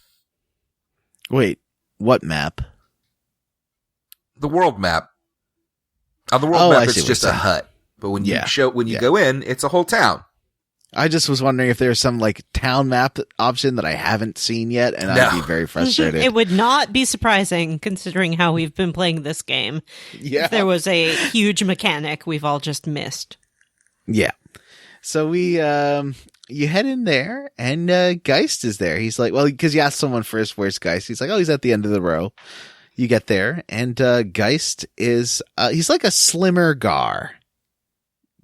Wait, what map? The world map. On the world map, it's just a hut. But when you go in, it's a whole town. I just was wondering if there's some like town map option that I haven't seen yet, and I'd be very frustrated. It would not be surprising considering how we've been playing this game. Yeah. If there was a huge mechanic we've all just missed. Yeah. So you head in there, and Geist is there. He's like, well, because you asked someone first, where's Geist? He's like, oh, he's at the end of the row. You get there, and Geist is, he's like a slimmer Gar.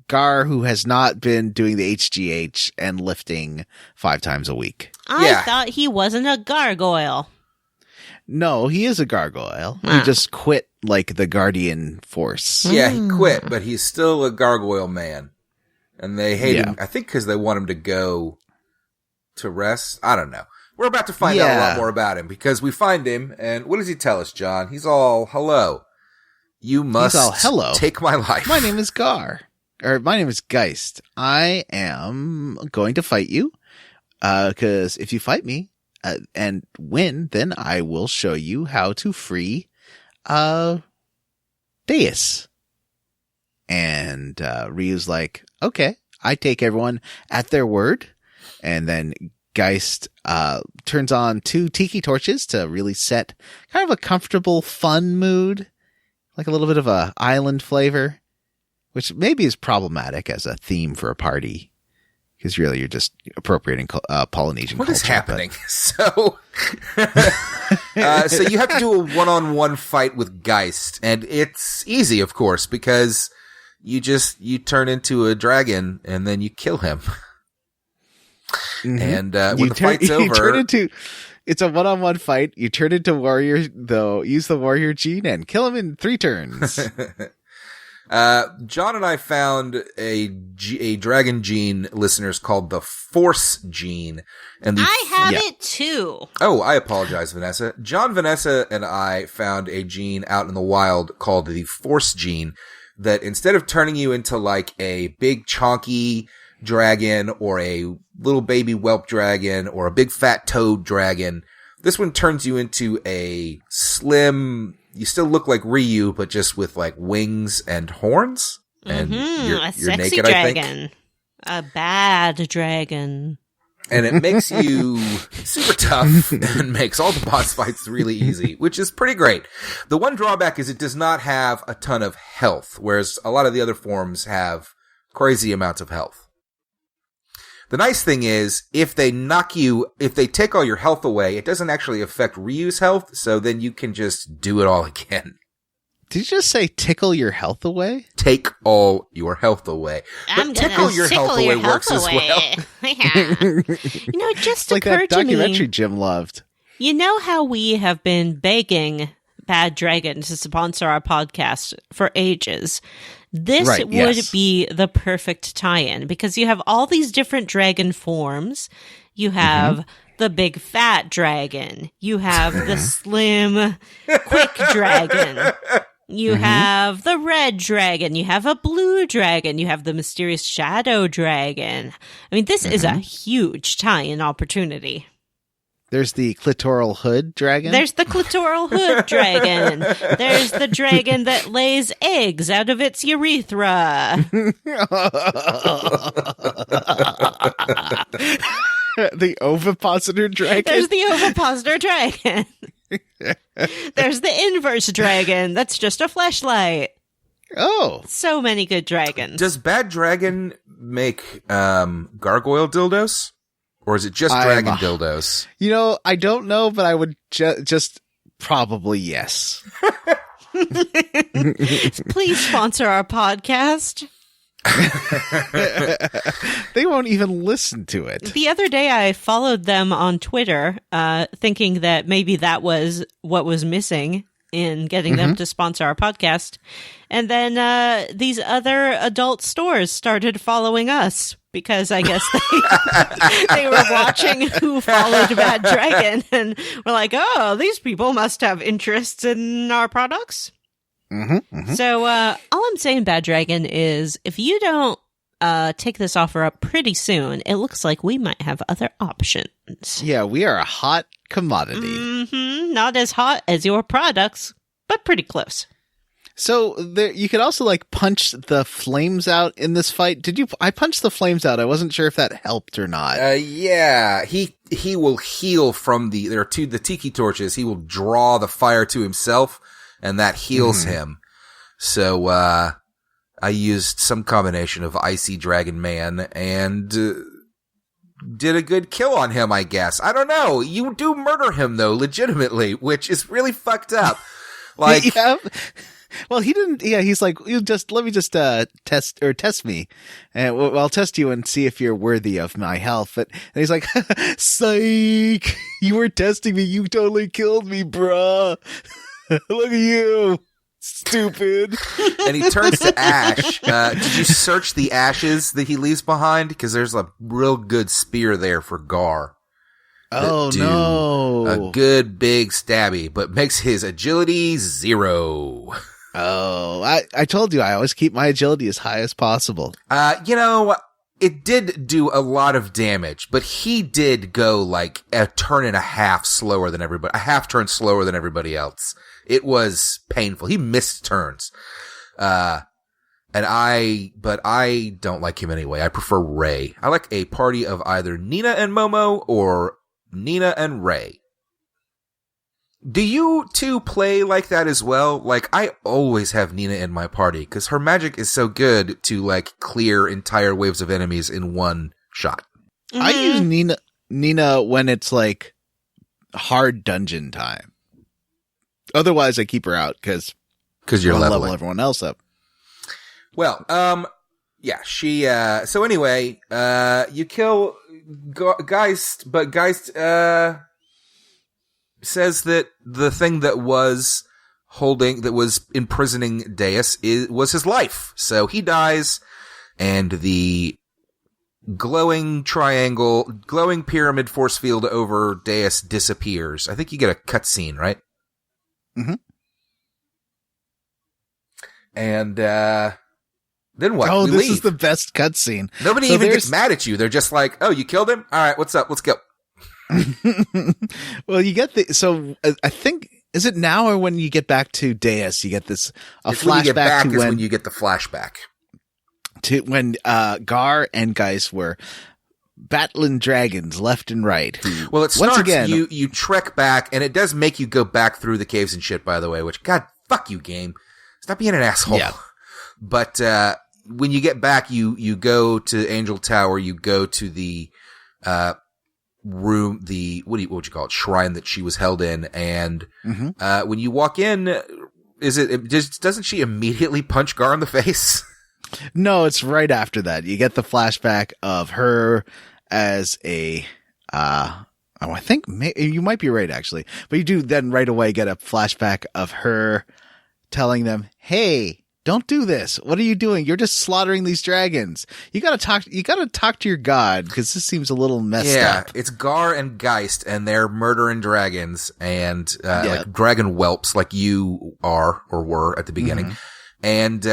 Gar who has not been doing the HGH and lifting 5 times a week. I thought he wasn't a gargoyle. No, he is a gargoyle. He just quit like the Guardian Force. Yeah, he quit, but he's still a gargoyle man. And they hate him, I think because they want him to go to rest. I don't know. We're about to find out a lot more about him because we find him, and what does he tell us, John? He's all, hello. You must take my life. My name is Gar. Or my name is Geist. I am going to fight you, because if you fight me and win, then I will show you how to free Deus. And Ryu's like, okay, I take everyone at their word. And then Geist turns on 2 tiki torches to really set kind of a comfortable, fun mood, like a little bit of a island flavor. Which maybe is problematic as a theme for a party, because really you're just appropriating Polynesian culture. What is happening? So you have to do a one-on-one fight with Geist, and it's easy, of course, because you turn into a dragon and then you kill him. Mm-hmm. And when the fight's over, it's a one-on-one fight. You turn into warrior, though. Use the warrior gene and kill him in 3 turns. John and I found a dragon gene, listeners, called the Force gene. And I have it too. Oh, I apologize, Vanessa. John, Vanessa, and I found a gene out in the wild called the Force gene that instead of turning you into like a big chonky dragon or a little baby whelp dragon or a big fat toad dragon, this one turns you into a slim... You still look like Ryu, but just with like wings and horns. And you're sexy naked, dragon. I think. A bad dragon. And it makes you super tough and makes all the boss fights really easy, which is pretty great. The one drawback is it does not have a ton of health, whereas a lot of the other forms have crazy amounts of health. The nice thing is, if they take all your health away, it doesn't actually affect Ryu's health, so then you can just do it all again. Did you just say tickle your health away? Take all your health away. But tickle your health away works as well. It just like occurred that to me. documentary Jim loved. You know how we have been begging Bad Dragon to sponsor our podcast for ages? This would be the perfect tie-in because you have all these different dragon forms. You have the big fat dragon. You have the slim, quick dragon. You have the red dragon. You have a blue dragon. You have the mysterious shadow dragon. I mean, this is a huge tie-in opportunity. There's the clitoral hood dragon. There's the clitoral hood dragon. There's the dragon that lays eggs out of its urethra. The ovipositor dragon. There's the ovipositor dragon. There's the inverse dragon. That's just a fleshlight. Oh. So many good dragons. Does Bad Dragon make gargoyle dildos? Or is it just dragon dildos? I don't know, but I would just probably yes. Please sponsor our podcast. They won't even listen to it. The other day I followed them on Twitter, thinking that maybe that was what was missing in getting them to sponsor our podcast. And then these other adult stores started following us because I guess they were watching who followed Bad Dragon and were like, oh, these people must have interests in our products. So all I'm saying, Bad Dragon, is if you don't take this offer up pretty soon, it looks like we might have other options. Yeah, we are a hot commodity. Mm-hmm. Not as hot as your products, but pretty close. So there, you could also like punch the flames out in this fight. Did you? I punched the flames out. I wasn't sure if that helped or not. Yeah, he will heal from the tiki torches. He will draw the fire to himself, and that heals him. So I used some combination of Icy Dragon Man and did a good kill on him, I guess. I don't know. You do murder him though, legitimately, which is really fucked up. Like. Yeah. Well, he didn't. Yeah, he's like, let me just test me, and I'll test you and see if you're worthy of my help. And he's like, psych, you were testing me. You totally killed me, bruh. Look at you, stupid. And he turns to ash. Did you search the ashes that he leaves behind? Because there's a real good spear there for Gar. Oh no! A good big stabby, but makes his agility 0. Oh, I told you I always keep my agility as high as possible. It did do a lot of damage, but he did go like a turn and a half slower than everybody, a half turn slower than everybody else. It was painful. He missed turns. But I don't like him anyway. I prefer Ray. I like a party of either Nina and Momo or Nina and Ray. Do you two play like that as well? Like, I always have Nina in my party because her magic is so good to like clear entire waves of enemies in one shot. Mm-hmm. I use Nina when it's like hard dungeon time. Otherwise, I keep her out because you're leveling. Level everyone else up. Well, yeah, she. So anyway, you kill Geist, but Geist says that the thing that was imprisoning Deus was his life. So he dies, and the glowing pyramid force field over Deus disappears. I think you get a cutscene, right? Mm-hmm. And then what? Oh, we this leave. is the best cutscene. Nobody even gets mad at you. They're just like, "Oh, you killed him? All right, what's up? Let's go." Well, you get I think, is it now or when you get back to Deus, you get this it's flashback when you get back to when you get the flashback to when Gar and Geist were battling dragons left and right. Well, it starts, once again, you trek back, and it does make you go back through the caves and shit, by the way, which, God, fuck you, game. Stop being an asshole. Yeah. But when you get back, you go to Angel Tower, you go to the room, what would you call it, shrine that she was held in, and when you walk in, doesn't she immediately punch Gar in the face? No, it's right after that. You get the flashback of her as a, I think you might be right actually, but you do then right away get a flashback of her telling them, "Hey, don't do this. What are you doing? You're just slaughtering these dragons. You gotta talk to your god, because this seems a little messed up." Yeah, it's Gar and Geist, and they're murdering dragons, and like dragon whelps, like you are or were at the beginning. And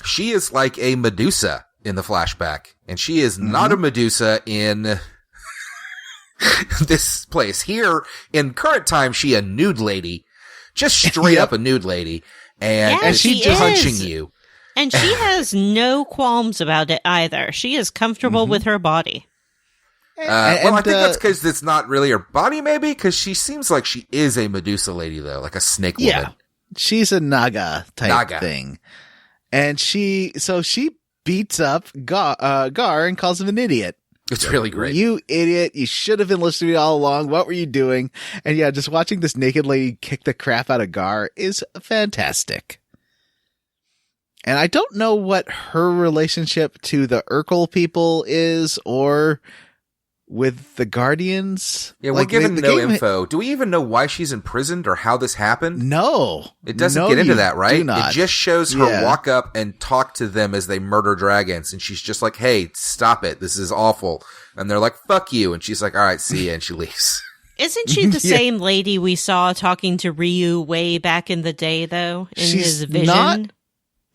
she is like a Medusa in the flashback, and she is not a Medusa in this place. Here, in current time, she a nude lady, just straight up a nude lady. And she's punching you. And she has no qualms about it either. She is comfortable with her body. Well, I think that's because it's not really her body, maybe, because she seems like she is a Medusa lady, though, like a snake woman. Yeah, she's a Naga type thing. And she beats up Gar and calls him an idiot. It's really great. You idiot. You should have been listening to me all along. What were you doing? And yeah, just watching this naked lady kick the crap out of Gar is fantastic. And I don't know what her relationship to the Urkel people is, or with the Guardians. Yeah, we're given no info. Do we even know why she's imprisoned or how this happened? No. It doesn't get into that, right? It just shows her walk up and talk to them as they murder dragons. And she's just like, "Hey, stop it. This is awful." And they're like, "Fuck you." And she's like, "All right, see ya." And she leaves. Isn't she the same lady we saw talking to Ryu way back in the day, though? In his vision?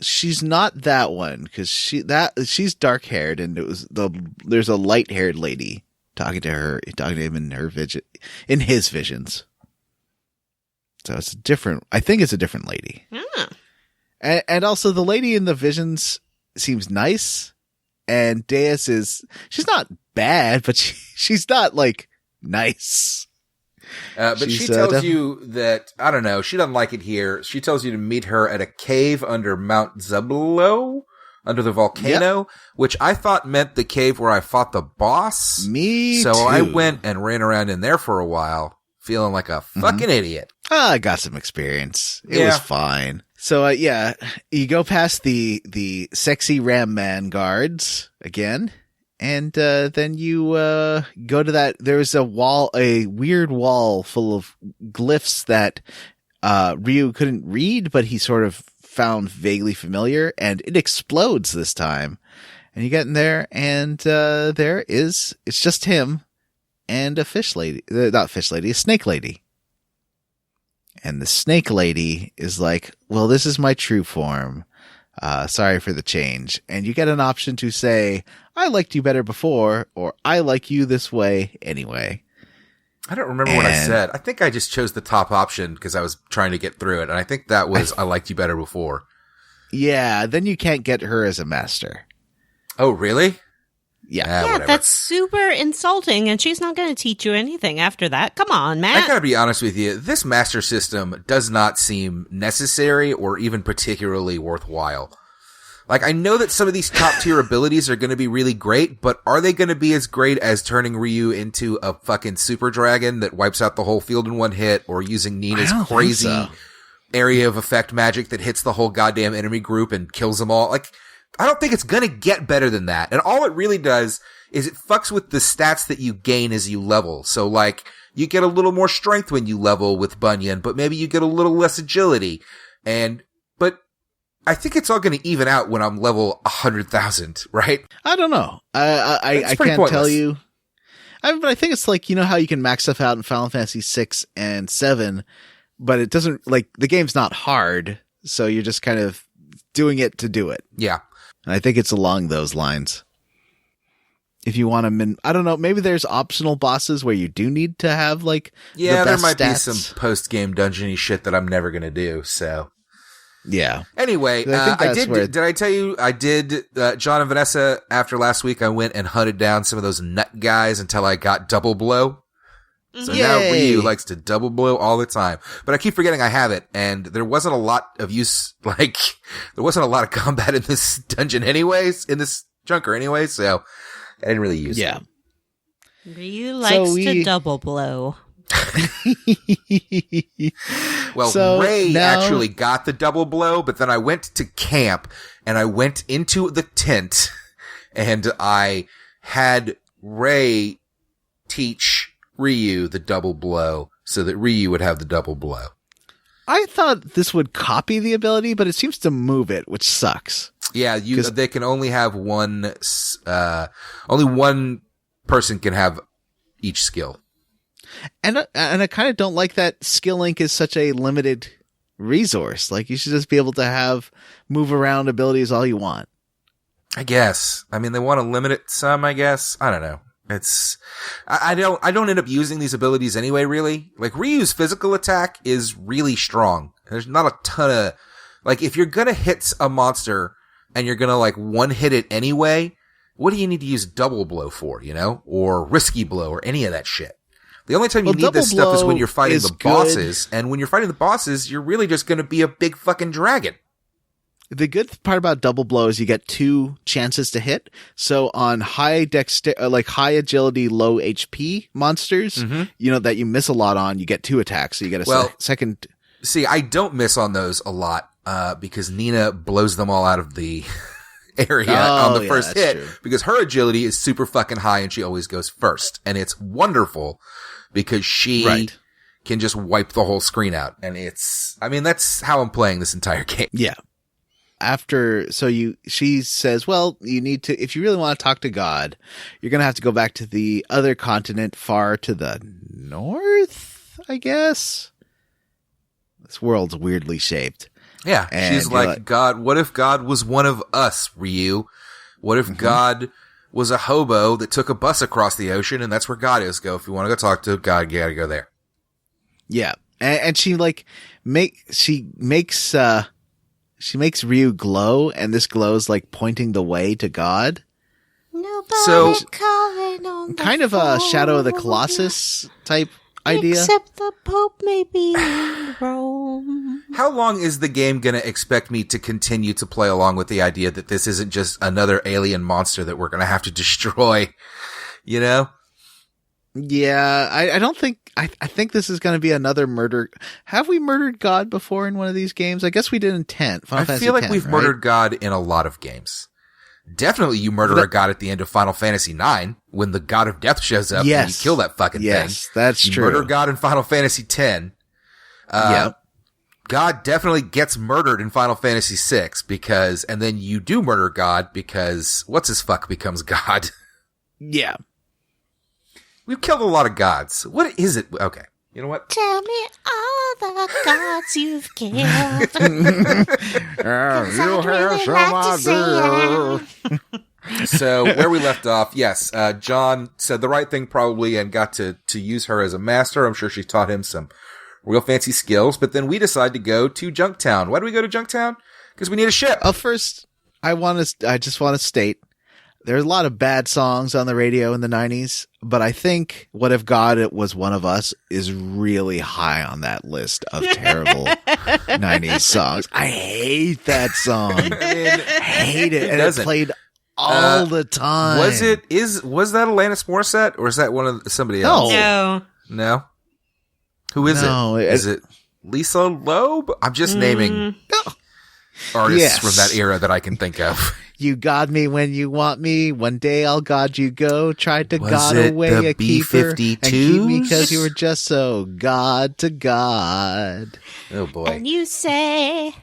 she's not that one because she's dark haired, and there's a light haired lady talking to him in his visions. So it's different. I think it's a different lady. Ah. And also the lady in the visions seems nice, and Deus she's not bad, but she's not like nice. But she tells you that, I don't know, she doesn't like it here. She tells you to meet her at a cave under Mount Zeblo, under the volcano, which I thought meant the cave where I fought the boss. Me so too. I went and ran around in there for a while, feeling like a fucking idiot. I got some experience. It was fine. So, you go past the sexy Ram Man guards again. And then you go to that. There's a weird wall full of glyphs that Ryu couldn't read, but he sort of found vaguely familiar. And it explodes this time. And you get in there, and it's just him and a fish lady. Not fish lady, a snake lady. And the snake lady is like, well, this is my true form. Sorry for the change. And you get an option to say, I liked you better before, or I like you this way anyway. I don't remember what I said. I think I just chose the top option because I was trying to get through it. And I think that was, I liked you better before. Yeah, then you can't get her as a master. Oh, really? Yeah. Yeah, that's super insulting, and she's not going to teach you anything after that. Come on, Matt. I gotta be honest with you. This master system does not seem necessary or even particularly worthwhile. Like, I know that some of these top tier abilities are going to be really great, but are they going to be as great as turning Ryu into a fucking super dragon that wipes out the whole field in one hit, or using Nina's crazy area of effect magic that hits the whole goddamn enemy group and kills them all? Like, I don't think it's going to get better than that. And all it really does is it fucks with the stats that you gain as you level. So, like, you get a little more strength when you level with Bunyan, but maybe you get a little less agility. But I think it's all going to even out when I'm level 100,000, right? I don't know. I can't tell you. But I think it's like, you know how you can max stuff out in Final Fantasy 6 and 7, but it doesn't, like, the game's not hard, so you're just kind of doing it to do it. Yeah. And I think it's along those lines. If you want to I don't know, maybe there's optional bosses where you do need to have, like, yeah, the there best might stats. be some post-game dungeony shit that I'm never going to do, so. Yeah. Anyway, did I tell you, I did, John and Vanessa, after last week, I went and hunted down some of those nut guys until I got double blow. So now Ryu likes to double blow all the time. But I keep forgetting I have it, and there wasn't a lot of use, like, there wasn't a lot of combat in this dungeon anyways, in this junker anyway, so I didn't really use it. Yeah. Ryu likes to double blow. Well, Ray actually got the double blow, but then I went to camp, and I went into the tent, and I had Ray teach Ryu the double blow so that Ryu would have the double blow. I thought this would copy the ability, but it seems to move it, which sucks. Yeah, they can only have only one person can have each skill. And I kind of don't like that skill link is such a limited resource. Like, you should just be able to move around abilities all you want. I guess. I mean, they want to limit it some, I guess. I don't know. I don't end up using these abilities anyway, really. Like, Ryu's physical attack is really strong. There's not a ton of, like, if you're gonna hit a monster and you're gonna, like, one hit it anyway, what do you need to use double blow for, you know? Or risky blow or any of that shit. The only time you need this stuff is when you're fighting the bosses, and when you're fighting the bosses, you're really just gonna be a big fucking dragon. The good part about double blow is you get 2 chances to hit. So on high high agility, low HP monsters, you know, that you miss a lot on, you get 2 attacks. So you get a second. See, I don't miss on those a lot, because Nina blows them all out of the area on the first hit, because her agility is super fucking high and she always goes first. And it's wonderful because she can just wipe the whole screen out. And that's how I'm playing this entire game. Yeah. She says, well, you need to, if you really want to talk to God, you're going to have to go back to the other continent far to the north, I guess. This world's weirdly shaped. Yeah, And she's like, God, what if God was one of us, Ryu? What if God was a hobo that took a bus across the ocean, and that's where God is? Go, if you want to go talk to God, you gotta go there. Yeah. And she like she makes Ryu glow, and this glow is like pointing the way to God. So Kind of a Shadow of the Colossus type idea. Except the Pope may be in Rome. How long is the game going to expect me to continue to play along with the idea that this isn't just another alien monster that we're going to have to destroy? You know? Yeah, I don't think I think this is going to be another murder. Have we murdered God before in one of these games? I guess we did in 10. Final I Fantasy feel like 10, we've right? murdered God in a lot of games. Definitely you murder a god at the end of Final Fantasy IX when the god of death shows up and you kill that fucking thing. Yes, that's you true. Murder God in Final Fantasy X. God definitely gets murdered in Final Fantasy VI and then you do murder God because what's-his-fuck becomes God. Yeah. We've killed a lot of gods. What is it? Okay. You know what? Tell me all the gods you've killed. 'Cause I'd really like to see 'em. So where we left off, yes, John said the right thing probably and got to use her as a master. I'm sure she taught him some real fancy skills, but then we decided to go to Junktown. Why do we go to Junktown? Because we need a ship. First, I just want to state there's a lot of bad songs on the radio in the 90s, but I think What If God Was One of Us is really high on that list of terrible 90s songs. I hate that song. Hate it. And it played all the time. Was that Alanis Morissette or is that one of somebody else? No. Who is it? Is it Lisa Loeb? I'm just naming artists from that era that I can think of. You got me when you want me. One day I'll God you go. Tried to Was God it away the a keeper and keep me B-52s? because you were just so God to God. Oh boy. And you say,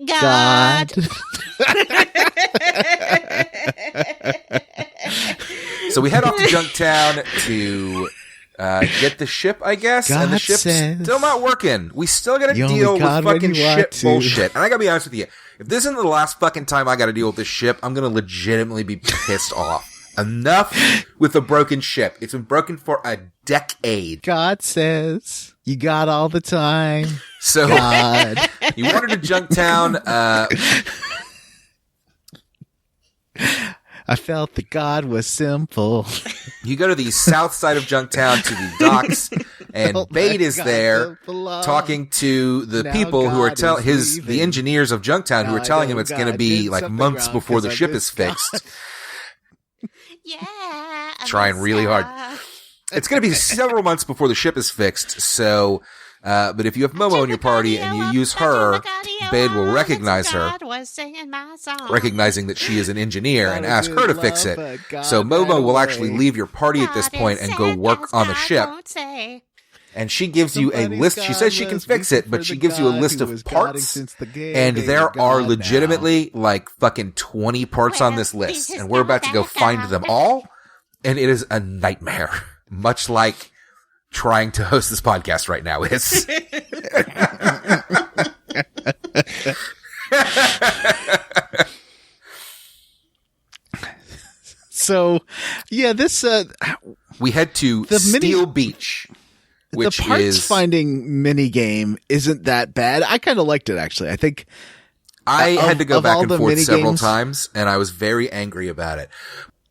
God. So we head off to Junktown to get the ship, I guess, and the God ship's says, still not working. We still gotta "You only deal with God when fucking you want ship to." bullshit. And I gotta be honest with you, if this isn't the last fucking time I gotta deal with this ship, I'm gonna legitimately be pissed off. Enough with the broken ship. It's been broken for a decade. God says, you got all the time. So, God. you wanted to Junktown, I felt that God was simple. you go to the south side of Junktown to the docks, and Felt Bade that is God there belonged. talking to the Now people who are God is the leaving. engineers of Junktown who Now are I telling know him it's God going to be did like something months wrong before the 'cause I ship miss is fixed. God. Yeah. Trying really hard. It's going to be several months before the ship is fixed. So, but if you have Momo in your party and you use her, Bade will recognize her, recognizing that she is an engineer, and ask her to fix it. So Momo will actually leave your party at this point and go work on the ship. And she gives you a list. She says she can fix it, but she gives you a list of parts. And there are legitimately like fucking 20 parts on this list. And we're about to go find them all. And it is a nightmare. Much like trying to host this podcast right now is. So, yeah, this, we head to Steel Beach. Which the parts is finding minigame isn't that bad. I kind of liked it, actually. I think I had to go back and forth several minigames, times, and I was very angry about it.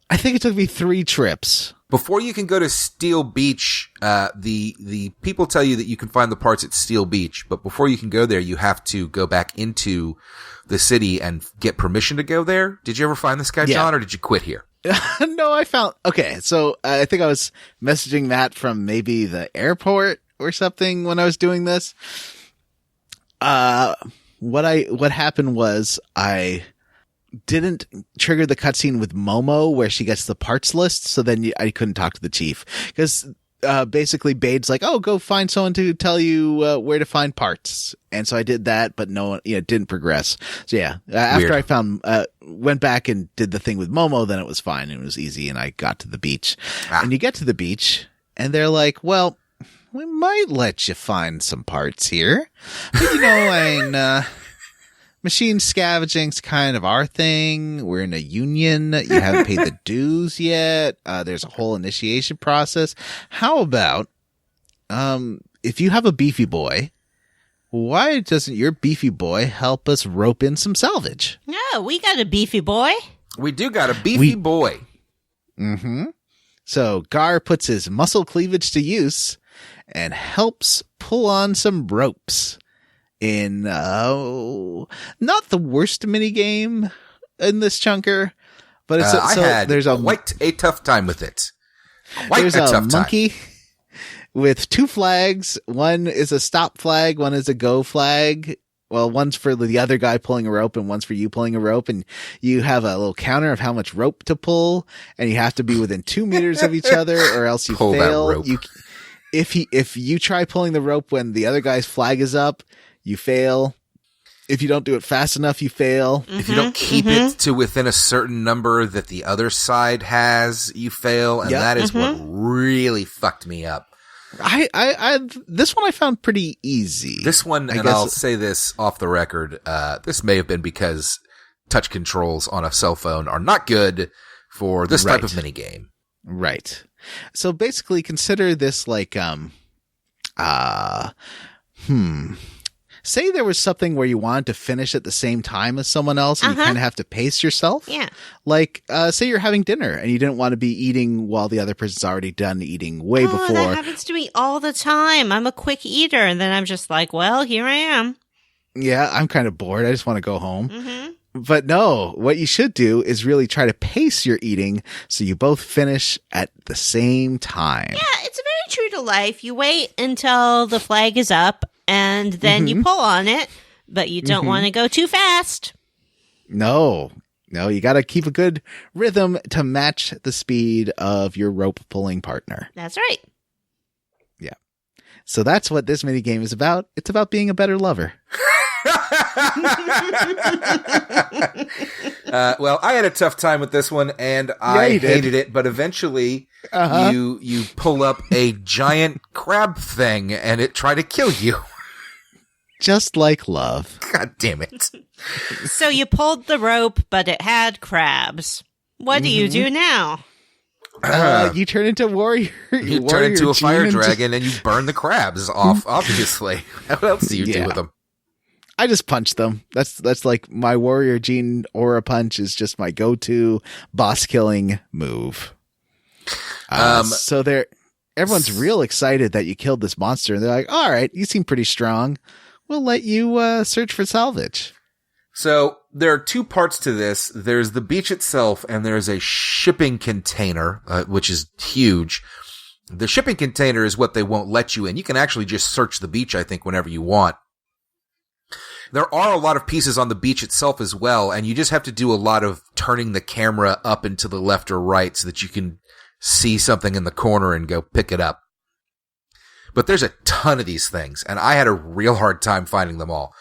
I think it took me 3 trips. Before you can go to Steel Beach, the people tell you that you can find the parts at Steel Beach, but before you can go there, you have to go back into the city and get permission to go there. Did you ever find this guy, John, or did you quit here? No, I found, okay. So I think I was messaging Matt from maybe the airport or something when I was doing this. What happened was I didn't trigger the cutscene with Momo where she gets the parts list. So then I couldn't talk to the chief because, basically Bade's like, oh, go find someone to tell you, where to find parts. And so I did that, but no one, didn't progress. So yeah, after I found, went back and did the thing with Momo, then it was fine. It was easy and I got to the beach. And you get to the beach and they're like, well, we might let you find some parts here. But machine scavenging's kind of our thing. We're in a union. You haven't paid the dues yet. There's a whole initiation process. How about, if you have a beefy boy, why doesn't your beefy boy help us rope in some salvage? No, we got a beefy boy. We do got a beefy boy. Mm-hmm. So Gar puts his muscle cleavage to use and helps pull on some ropes in, not the worst minigame in this chunker, but it's there's quite a tough time with it. There's a monkey with two flags. One is a stop flag. One is a go flag. Well, one's for the other guy pulling a rope and one's for you pulling a rope. And you have a little counter of how much rope to pull. And you have to be within 2 meters of each other or else you fail. If you try pulling the rope when the other guy's flag is up, you fail. If you don't do it fast enough, you fail. Mm-hmm, if you don't keep it to within a certain number that the other side has, you fail. And that is what really fucked me up. This one I found pretty easy. This one, and I'll say this off the record, this may have been because touch controls on a cell phone are not good for this type of minigame. Right. So basically consider this like, say there was something where you wanted to finish at the same time as someone else and you kind of have to pace yourself. Yeah. Like, say you're having dinner and you didn't want to be eating while the other person's already done eating way before. That happens to me all the time. I'm a quick eater and then I'm just like, well, here I am. Yeah, I'm kind of bored. I just want to go home. Mm-hmm. But no, what you should do is really try to pace your eating so you both finish at the same time. Yeah, it's very true to life. You wait until the flag is up and then you pull on it, but you don't want to go too fast. No, you got to keep a good rhythm to match the speed of your rope pulling partner. That's right. Yeah. So that's what this minigame is about. It's about being a better lover. Well, I had a tough time with this one and I hated it, but eventually you pull up a giant crab thing and it tried to kill you. Just like love. God damn it. So you pulled the rope, but it had crabs. What do you do now? You turn into warrior. You turn into a fire dragon and you burn the crabs off, obviously. What else do you do with them? I just punch them. That's like my warrior gene aura punch is just my go-to boss killing move. So everyone's real excited that you killed this monster and they're like, all right, you seem pretty strong. We'll let you search for salvage. So there are two parts to this. There's the beach itself and there's a shipping container, which is huge. The shipping container is what they won't let you in. You can actually just search the beach, I think, whenever you want. There are a lot of pieces on the beach itself as well, and you just have to do a lot of turning the camera up and to the left or right so that you can see something in the corner and go pick it up. But there's a ton of these things, and I had a real hard time finding them all.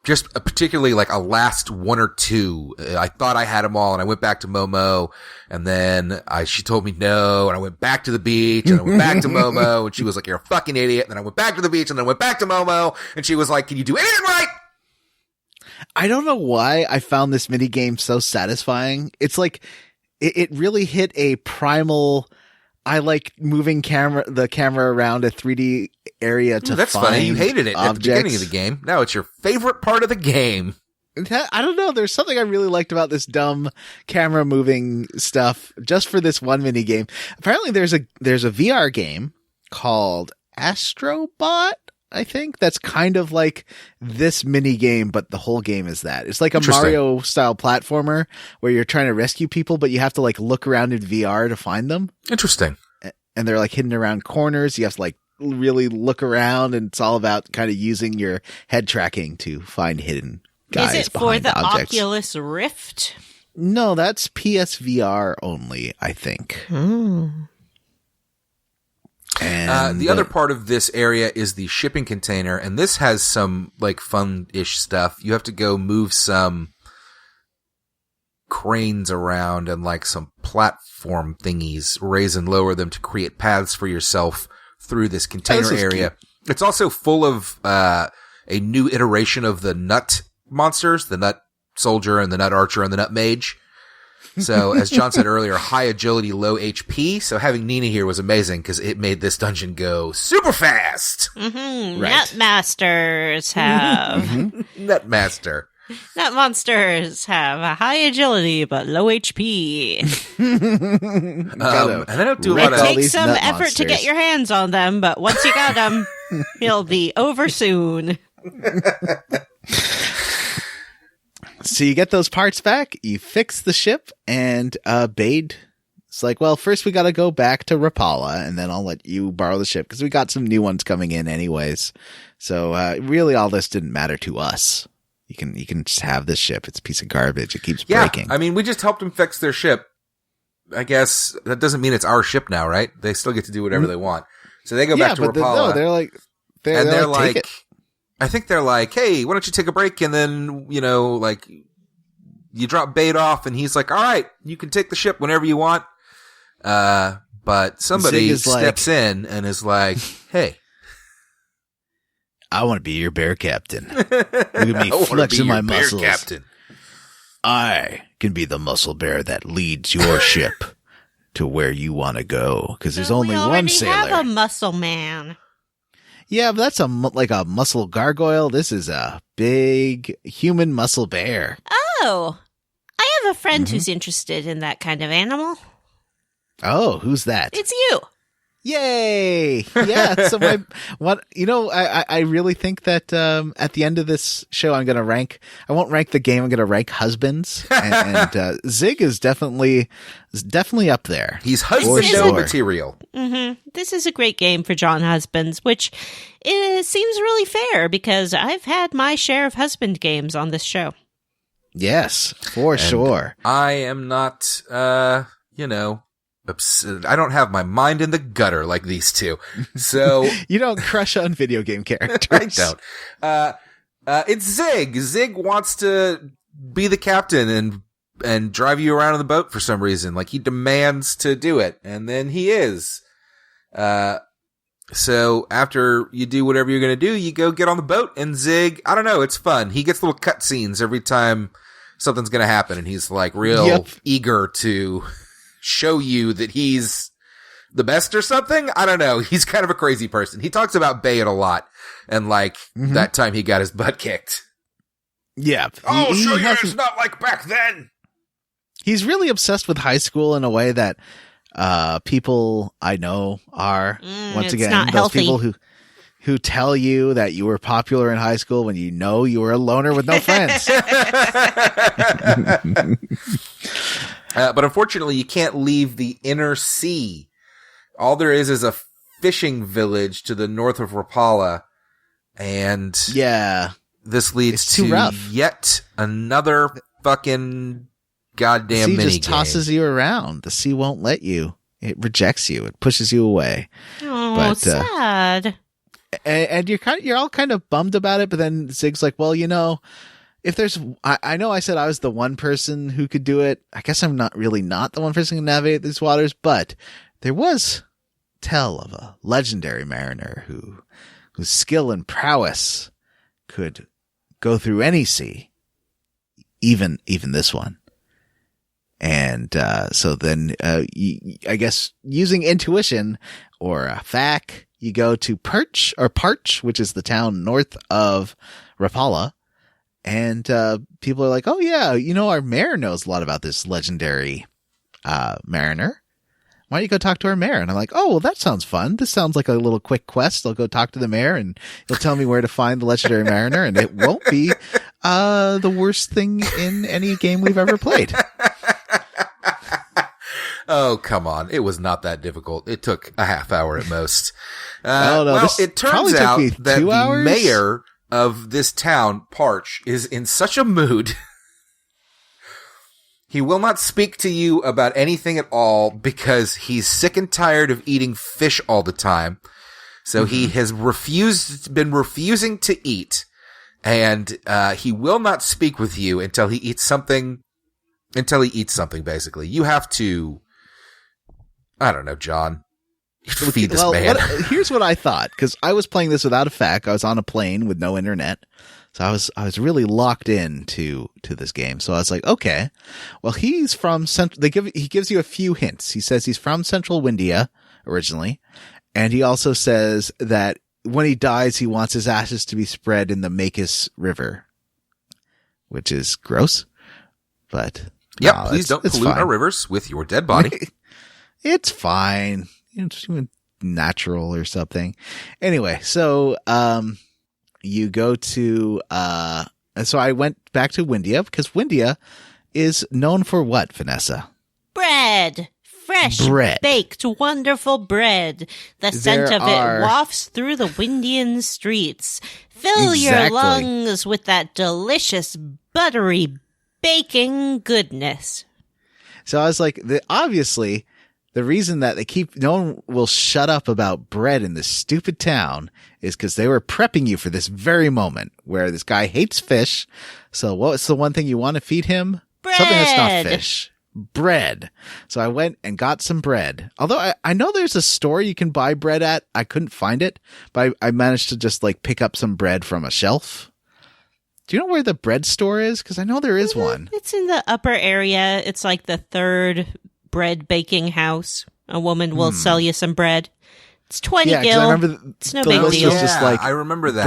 Just particularly like a last one or two. I thought I had them all, and I went back to Momo, and then she told me no, and I went back to the beach, and I went back to Momo, and she was like, you're a fucking idiot, and then I went back to the beach, and then I went back to Momo, and she was like, can you do anything right? I don't know why I found this minigame so satisfying. It's like, it really hit a primal, I like moving the camera around a 3D area to that's find funny. You hated it objects. At the beginning of the game. Now it's your favorite part of the game. I don't know. There's something I really liked about this dumb camera moving stuff just for this one mini game. Apparently there's a VR game called Astrobot, I think, that's kind of like this mini game, but the whole game is that. It's like a Mario style platformer where you're trying to rescue people, but you have to like look around in VR to find them. Interesting. And they're like hidden around corners. You have to like really look around, and it's all about kind of using your head tracking to find hidden guys. Is it for the objects. Oculus Rift? No, that's PSVR only, I think. And the other part of this area is the shipping container, and this has some like fun-ish stuff. You have to go move some cranes around and like some platform thingies, raise and lower them to create paths for yourself through this container area. Cute. It's also full of a new iteration of the nut monsters, the nut soldier and the nut archer and the nut mage. So, as John said earlier, high agility, low HP. So having Nina here was amazing because it made this dungeon go super fast. Mm-hmm. Right. Nut masters have. Nut master. Nut monsters have a high agility but low HP. And they don't do a lot of. It takes some effort to get your hands on them, but once you got them, you'll be over soon. So you get those parts back, you fix the ship, and Bade is like, well, first we got to go back to Rapala, and then I'll let you borrow the ship, because we got some new ones coming in anyways. So really all this didn't matter to us. You can just have this ship. It's a piece of garbage. It keeps breaking. I mean, we just helped them fix their ship. I guess that doesn't mean it's our ship now, right? They still get to do whatever they want. So they go back to Rapala. They're like, take it. I think they're like, hey, why don't you take a break? And then, like, you drop Bade off, and he's like, all right, you can take the ship whenever you want. But somebody steps in and is like, hey. I want to be your bear captain. Look at me flexing my muscles. Captain. I can be the muscle bear that leads your ship to where you want to go. Because there's only one sailor. We have a muscle man. Yeah, but that's like a muscle gargoyle. This is a big human muscle bear. Oh, I have a friend who's interested in that kind of animal. Oh, who's that? It's you. Yay! Yeah. So I really think that at the end of this show, I'm gonna rank. I won't rank the game. I'm gonna rank husbands, and Zig is definitely up there. He's husband material. Mm-hmm. This is a great game for John Husbands, which seems really fair because I've had my share of husband games on this show. Yes, for sure. I am not, I don't have my mind in the gutter like these two. So you don't crush on video game characters. I don't. It's Zig. Zig wants to be the captain and drive you around on the boat for some reason. Like he demands to do it, and then he is. So after you do whatever you're going to do, you go get on the boat, and Zig, I don't know, it's fun. He gets little cutscenes every time something's going to happen, and he's like real eager to show you that he's the best or something. I don't know. He's kind of a crazy person. He talks about Bade a lot, and like that time he got his butt kicked. Yeah. I'll show you it's not like back then. He's really obsessed with high school in a way that people I know are. Once again, not those healthy. People who tell you that you were popular in high school when you were a loner with no friends. But unfortunately, you can't leave the inner sea. All there is a fishing village to the north of Rapala. And this leads to yet another fucking goddamn minigame. The sea just tosses you around. The sea won't let you. It rejects you. It pushes you away. Oh, sad. And you're all kind of bummed about it, but then Zig's like, well, if there's, I know I said I was the one person who could do it. I guess I'm not the one person who can navigate these waters, but there was tell of a legendary mariner whose skill and prowess could go through any sea, even this one. And so then, I guess using intuition or a fac, you go to Parch, which is the town north of Rapala. And people are like, oh, yeah, our mayor knows a lot about this legendary mariner. Why don't you go talk to our mayor? And I'm like, oh, well, that sounds fun. This sounds like a little quick quest. I'll go talk to the mayor, and he'll tell me where to find the legendary mariner, and it won't be the worst thing in any game we've ever played. Oh, come on. It was not that difficult. It took a half hour at most. It turns out that the mayor of this town, Parch, is in such a mood. He will not speak to you about anything at all because he's sick and tired of eating fish all the time. So he has been refusing to eat, and he will not speak with you until he eats something until he eats something, basically. You have to, I don't know, John. You have to feed this man. Here's what I thought, because I was playing this without a FAQ. I was on a plane with no internet. So I was really locked in to this game. So I was like, okay, well, he's from he gives you a few hints. He says he's from Central Windia originally. And he also says that when he dies, he wants his ashes to be spread in the Makis River, which is gross. But yep, no, please don't pollute our rivers with your dead body. It's fine. It's natural or something. Anyway, so you go to so I went back to Windia because Windia is known for what, Vanessa? Bread. Fresh, baked, wonderful bread. The scent of it wafts through the Windian streets. Fill your lungs with that delicious, buttery, baking goodness. So I was like, obviously, the reason that no one will shut up about bread in this stupid town is because they were prepping you for this very moment where this guy hates fish. So what's the one thing you want to feed him? Bread. Something that's not fish. Bread. So I went and got some bread. Although I know there's a store you can buy bread at. I couldn't find it, but I managed to just pick up some bread from a shelf. Do you know where the bread store is? Because I know there is one. It's in the upper area. It's like the third bread baking house. A woman will sell you some bread. It's 20 gil. I remember it's no big deal. Was just I remember that.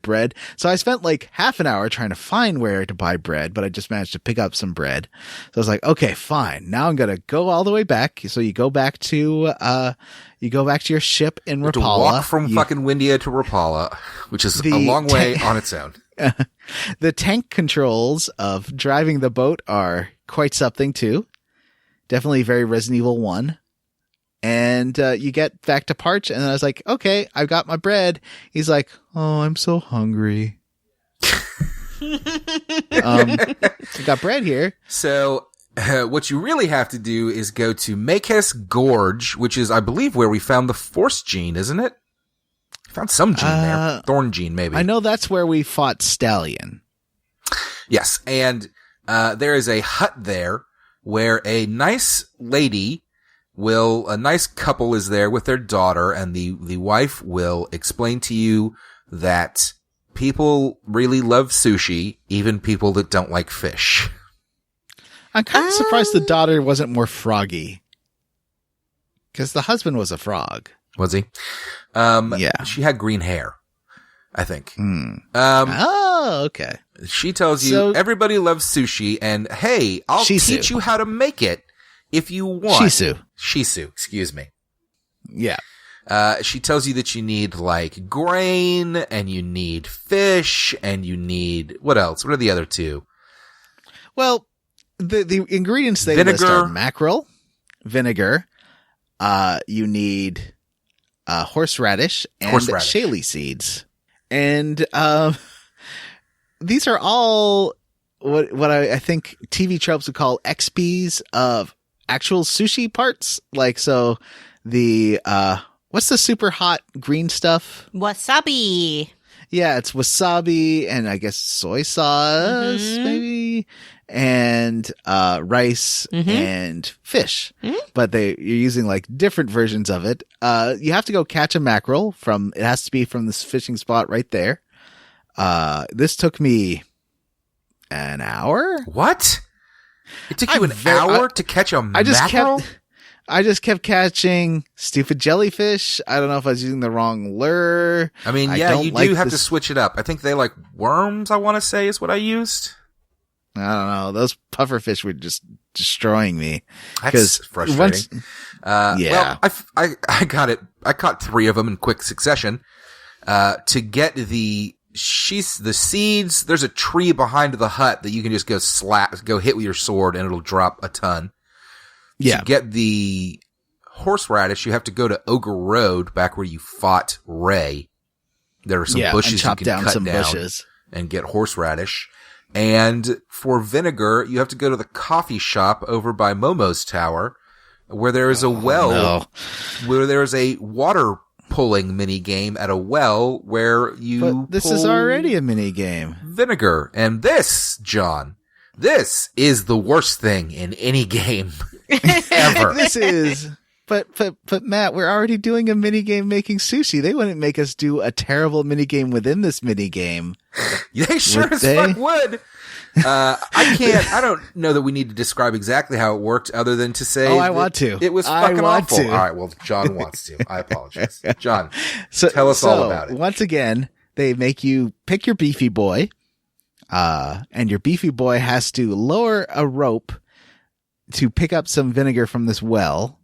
Bread. So I spent half an hour trying to find where to buy bread, but I just managed to pick up some bread. So I was like, okay, fine. Now I'm going to go all the way back. So you go back to your ship in Rapala. To walk from fucking Windia to Rapala, which is a long way on its own. The tank controls of driving the boat are quite something too. Definitely very Resident Evil 1. And you get back to Parch, and I was like, okay, I've got my bread. He's like, oh, I'm so hungry. I got bread here. So what you really have to do is go to Makis Gorge, which is, I believe, where we found the Force gene, isn't it? Found some gene there. Thorn gene, maybe. I know that's where we fought Stallion. Yes, and there is a hut there where a nice lady a nice couple is there with their daughter, and the wife will explain to you that people really love sushi, even people that don't like fish. I'm kind of surprised the daughter wasn't more froggy. Because the husband was a frog. Was he? Yeah. She had green hair, I think. Okay. She tells you everybody loves sushi, and hey, I'll teach you how to make it. If you want. Shisu, excuse me. Yeah. She tells you that you need grain, and you need fish, and you need, what else? What are the other two? Well, the ingredients they list are mackerel, vinegar, you need, horseradish and shaley seeds. And, these are all what I think TV tropes would call XPs of actual sushi parts. So the what's the super hot green stuff? Wasabi. Yeah, it's wasabi and I guess soy sauce maybe, and rice and fish. But you're using different versions of it. You have to go catch a mackerel it has to be from this fishing spot right there. This took me an hour. What? It took you an hour to catch a mackerel? I just kept catching stupid jellyfish. I don't know if I was using the wrong lure. I mean, yeah, you do have to switch it up. I think they like worms, I want to say, is what I used. I don't know. Those pufferfish were just destroying me. That's frustrating. Well, I got it. I caught 3 of them in quick succession. To get the seeds, there's a tree behind the hut that you can just go hit with your sword and it'll drop a ton. Yeah. To get the horseradish, you have to go to Ogre Road, back where you fought Ray. There are some bushes you can cut down bushes and get horseradish. And for vinegar, you have to go to the coffee shop over by Momo's Tower, where there is a where there is a water pulling mini game at a well where you But this is already a mini game. Vinegar. And this, John, This is the worst thing in any game ever. This is, but Matt, we're already doing a minigame making sushi. They wouldn't make us do a terrible minigame within this minigame. They sure as fuck would. I don't know that we need to describe exactly how it worked other than to say I want to. It was fucking awful. All right, well, John wants to. I apologize. John, tell us all about it. Once again, they make you pick your beefy boy, and your beefy boy has to lower a rope to pick up some vinegar from this well.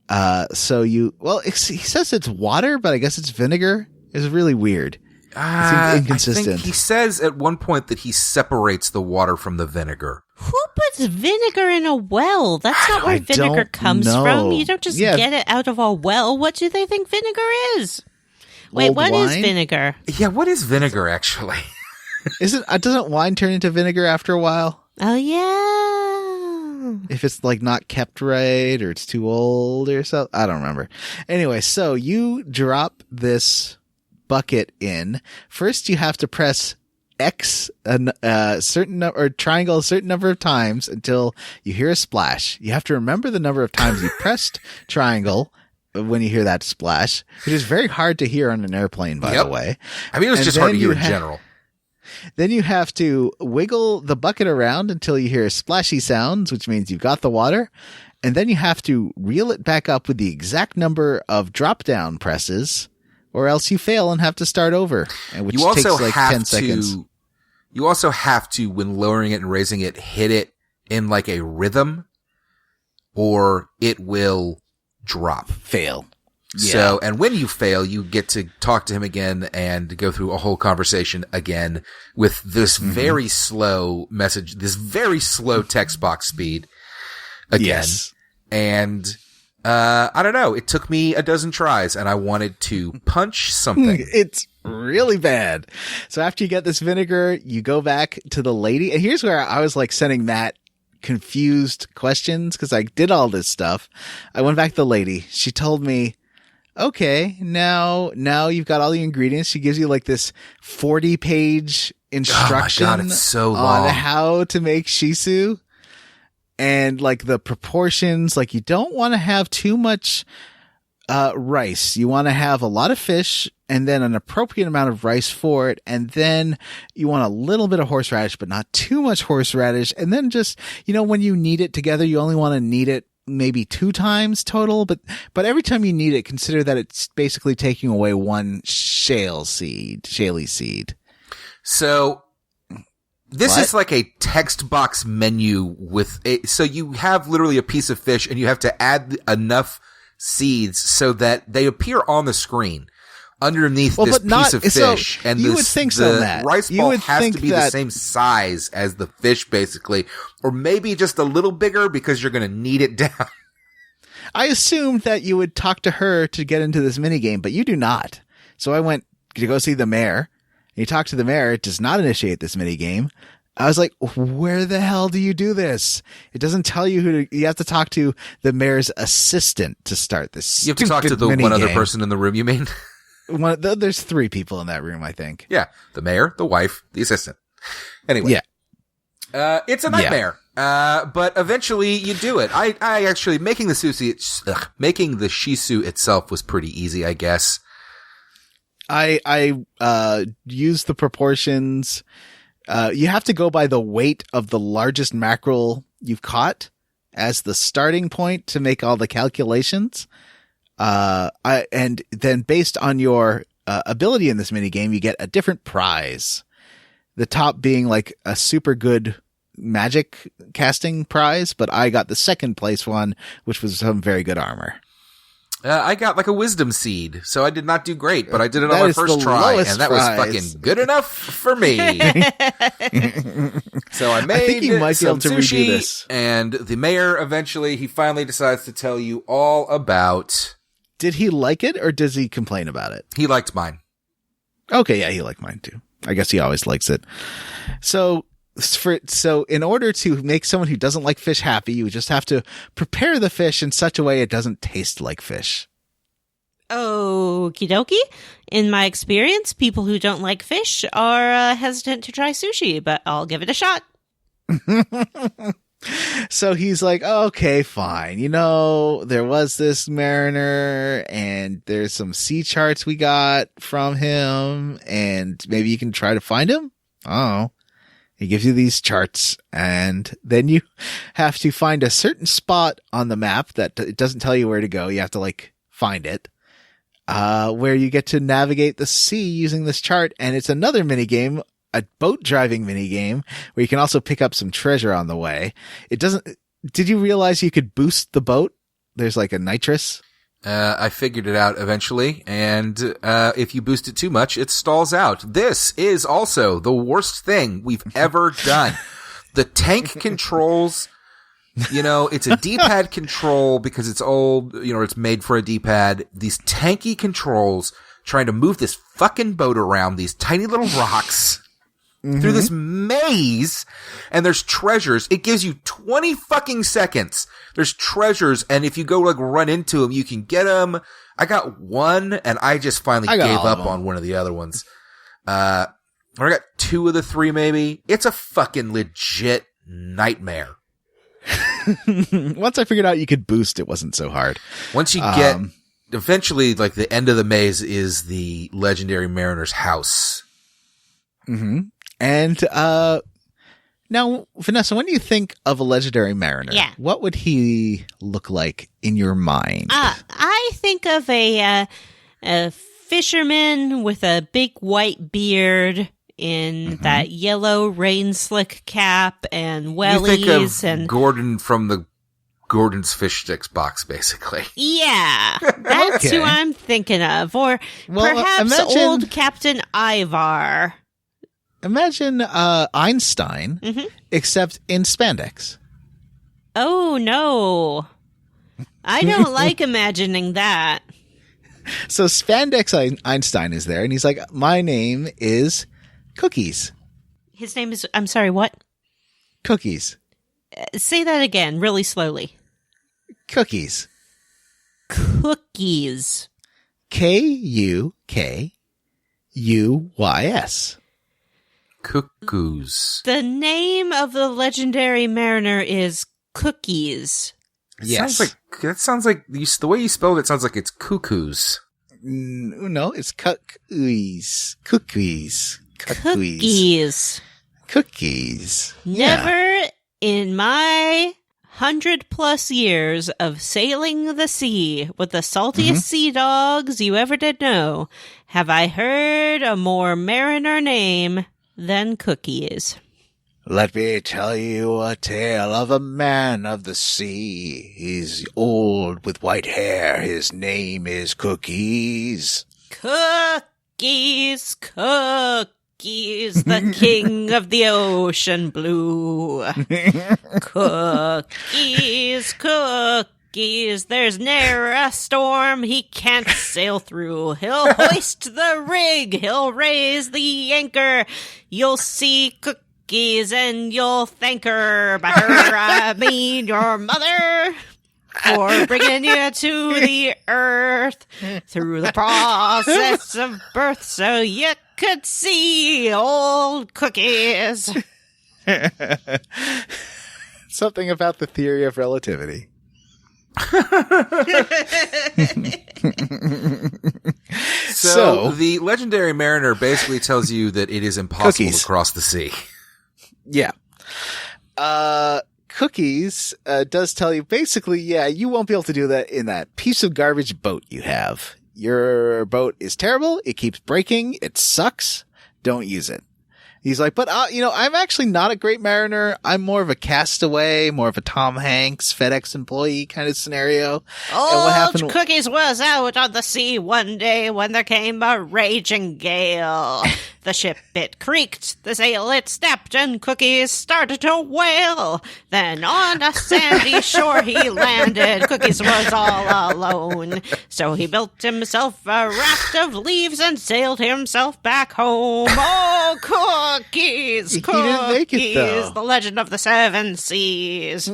He says it's water, but I guess it's vinegar. It's really weird. It seems inconsistent. I think he says at one point that he separates the water from the vinegar. Who puts vinegar in a well? That's not where vinegar comes from. You don't just get it out of a well. What do they think vinegar is? Wait, what is vinegar? Yeah, what is vinegar actually? Doesn't wine turn into vinegar after a while? Oh, yeah. If it's like not kept right or it's too old or something. I don't remember. Anyway, so you drop this bucket in. First, you have to press X or triangle a certain number of times until you hear a splash. You have to remember the number of times you pressed triangle when you hear that splash, which is very hard to hear on an airplane, by the way. I mean, it was just hard to hear in general. Then you have to wiggle the bucket around until you hear splashy sounds, which means you've got the water. And then you have to reel it back up with the exact number of drop down presses, or else you fail and have to start over, which takes like 10 seconds. You also have to, when lowering it and raising it, hit it in like a rhythm, or it will drop. Fail. Yeah. So, and when you fail, you get to talk to him again and go through a whole conversation again with this very slow message, this very slow text box speed again. Yes. And I don't know. It took me a dozen tries and I wanted to punch something. It's really bad. So after you get this vinegar, you go back to the lady. And here's where I was like sending Matt confused questions because I did all this stuff. I went back to the lady. She told me, okay, now you've got all the ingredients. She gives you like this 40-page instruction it's so long. on how to make shiso. And like the proportions, like you don't want to have too much rice. You want to have a lot of fish and then an appropriate amount of rice for it. And then you want a little bit of horseradish, but not too much horseradish. And then just, when you knead it together, you only want to knead it maybe 2 times total. But every time you knead it, consider that it's basically taking away one shaly seed. So this is like a text box menu so you have literally a piece of fish and you have to add enough seeds so that they appear on the screen underneath this piece of fish. And you would think so, Matt. Rice ball has to be the same size as the fish, basically, or maybe just a little bigger because you're going to knead it down. I assumed that you would talk to her to get into this minigame, but you do not. So I went to go see the mayor. You talk to the mayor, it does not initiate this minigame. I was like, where the hell do you do this? It doesn't tell you you have to talk to the mayor's assistant to start this. You have to talk to the one other person in the room, you mean? There's 3 people in that room, I think. Yeah. The mayor, the wife, the assistant. Anyway. Yeah. It's a nightmare. Yeah. But eventually you do it. I actually, making the shiso itself was pretty easy, I guess. I use the proportions. You have to go by the weight of the largest mackerel you've caught as the starting point to make all the calculations. And then based on your ability in this minigame, you get a different prize. The top being like a super good magic casting prize, but I got the second place one, which was some very good armor. I got like a wisdom seed, so I did not do great, but I did it on my first try, and that was fucking good enough for me. So I made some sushi, and the mayor he finally decides to tell you all about. Did he like it, or does he complain about it? He liked mine. Okay, yeah, he liked mine too. I guess he always likes it. So in order to make someone who doesn't like fish happy, you just have to prepare the fish in such a way it doesn't taste like fish. Okie dokie. In my experience, people who don't like fish are hesitant to try sushi, but I'll give it a shot. So he's like, okay, fine. There was this mariner and there's some sea charts we got from him and maybe you can try to find him. Oh, he gives you these charts and then you have to find a certain spot on the map that it doesn't tell you where to go. You have to find it, where you get to navigate the sea using this chart. And it's another minigame, a boat driving minigame where you can also pick up some treasure on the way. Did you realize you could boost the boat? There's a nitrous. I figured it out eventually, and if you boost it too much, it stalls out. This is also the worst thing we've ever done. The tank controls, it's a D-pad control because it's old, it's made for a D-pad. These tanky controls trying to move this fucking boat around these tiny little rocks. Through this maze, and there's treasures. It gives you 20 fucking seconds. There's treasures, and if you go run into them, you can get them. I got one, and I just finally gave up on one of the other ones. I got 2 of the 3 maybe. It's a fucking legit nightmare. Once I figured out you could boost, it wasn't so hard. Once you get, eventually, the end of the maze is the legendary mariner's house. Mm-hmm. And now, Vanessa, when you think of a legendary mariner, what would he look like in your mind? I think of a fisherman with a big white beard in that yellow rain slick cap and wellies. You think of Gordon from the Gordon's Fish Sticks box, basically. Yeah, that's who I'm thinking of. Or perhaps old Captain Ivar. Imagine Einstein, except in spandex. Oh, no. I don't like imagining that. So Spandex Einstein is there, and he's like, my name is Kukuys. His name is, I'm sorry, what? Kukuys. Say that again, really slowly. Kukuys. Kukuys. Kukuys. Kukuys. The name of the legendary mariner is Kukuys. Yes. That sounds like the way you spelled it sounds like it's cuckoos. No, it's Kukuys. Kukuys. Kukuys. Never in my 100+ years of sailing the sea with the saltiest sea dogs you ever did know have I heard a more mariner name than Kukuys. Let me tell you a tale of a man of the sea. He's old with white hair. His name is Kukuys. Kukuys, the king of the ocean blue. Kukuys, there's ne'er a storm he can't sail through. He'll hoist the rig, he'll raise the anchor. You'll see Kukuys and you'll thank her. By her, I mean your mother, for bringing you to the earth through the process of birth so you could see old Kukuys. Something about the theory of relativity. So the legendary mariner basically tells you that it is impossible to cross the sea. Yeah. Kukuys does tell you basically, you won't be able to do that in that piece of garbage boat you have. Your boat is terrible. It keeps breaking. It sucks. Don't use it. He's like, but, I'm actually not a great mariner. I'm more of a castaway, more of a Tom Hanks FedEx employee kind of scenario. Old Kukuys was out on the sea one day when there came a raging gale. The ship, it creaked, the sail, it snapped, and Kukuys started to wail. Then on a sandy shore he landed. Kukuys was all alone. So he built himself a raft of leaves and sailed himself back home. Oh, Kukuys, He didn't make it, though. the legend of the 7 seas.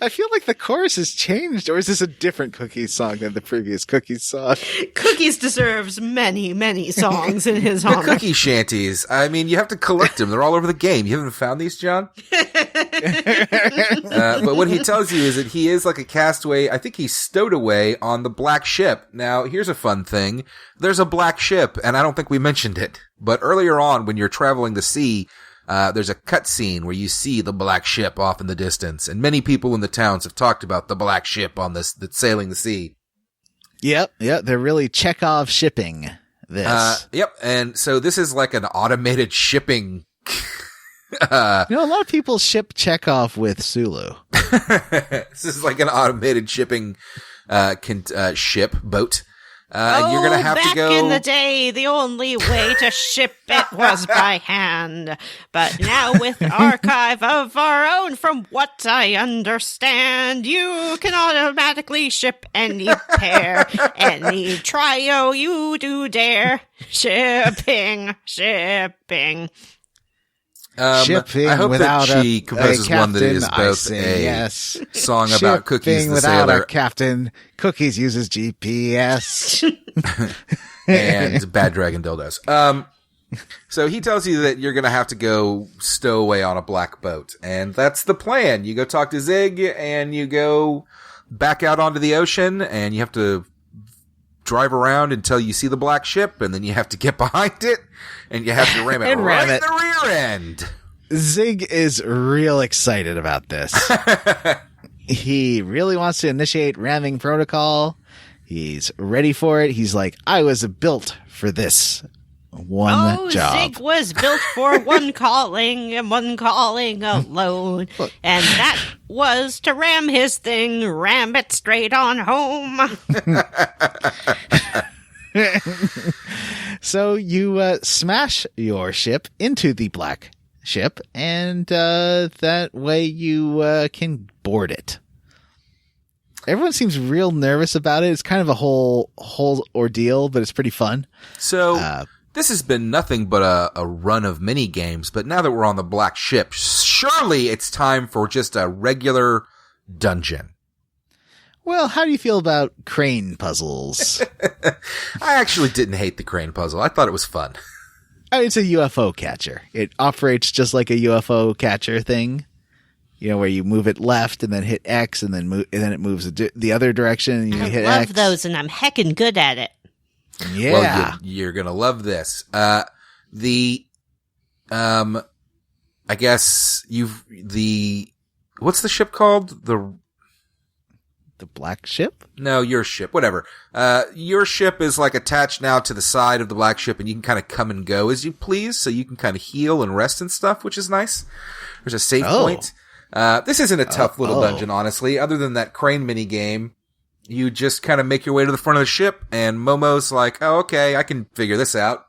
I feel like the chorus has changed, or is this a different Kukuys song than the previous Kukuys song? Kukuys deserves many, many songs in his his The honor. cookie shanties. I mean, you have to collect them. They're all over the game. You haven't found these, John? But what he tells you is that he is like a castaway. I think he's stowed away on the black ship. Now, here's a fun thing. There's a black ship, and I don't think we mentioned it. But earlier on, when you're traveling the sea, there's a cutscene where you see the black ship off in the distance. And many people in the towns have talked about the black ship on this that's sailing the sea. Yep. They're really Chekhov shipping this. Yep. And so this is like an automated shipping. A lot of people ship Chekhov with Sulu. This is like an automated shipping ship boat. And you're gonna have back to go. in the day, the only way to ship it was by hand. But now with archive of our own, from what I understand, you can automatically ship any pair, any trio you do dare. Shipping. Shipping I hope without that she composes one that is both yes. song about Cookies the without sailor a captain. Cookies uses GPS. and Bad Dragon Dildos. So he tells you that you're going to have to go stow away on a black boat. And that's the plan. You go talk to Zig and you go back out onto the ocean and you have to drive around until you see the black ship, and then you have to get behind it, and you have to ram it right in the rear end. Zig is real excited about this. He really wants to initiate ramming protocol. He's ready for it. He's like, I was built for this one job. Zig was built for one calling and one calling alone. And that was to ram his thing, ram it straight on home. So you smash your ship into the black ship, and that way you can board it. Everyone seems real nervous about it. It's kind of a whole ordeal, but it's pretty fun. So this has been nothing but a run of mini games, but now that we're on the black ship, surely it's time for just a regular dungeon. Well, how do you feel about crane puzzles? I actually didn't hate the crane puzzle. I thought it was fun. I mean, it's a UFO catcher. It operates just like a UFO catcher thing. You know, where you move it left and then hit X and then it moves the other direction and you hit X. I love those, and I'm heckin' good at it. Yeah. Well, you're going to love this. I guess what's the ship called? The black ship? No, your ship, whatever. Your ship is like attached now to the side of the black ship, and you can kind of come and go as you please, so you can kind of heal and rest and stuff, which is nice. There's a save point. This isn't a tough little dungeon, honestly, other than that crane mini game. You just kind of make your way to the front of the ship, and Momo's like, oh, okay, I can figure this out.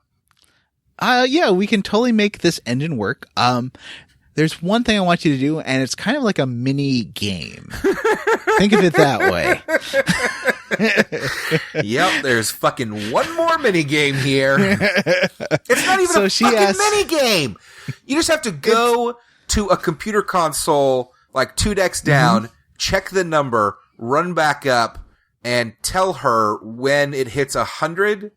Yeah, we can totally make this engine work. There's one thing I want you to do, and it's kind of like a mini game. Think of it that way. Yep, there's fucking one more mini game here. It's not even a fucking mini game. You just have to go to a computer console, like 2 decks down, check the number, run back up, and tell her when it hits 100.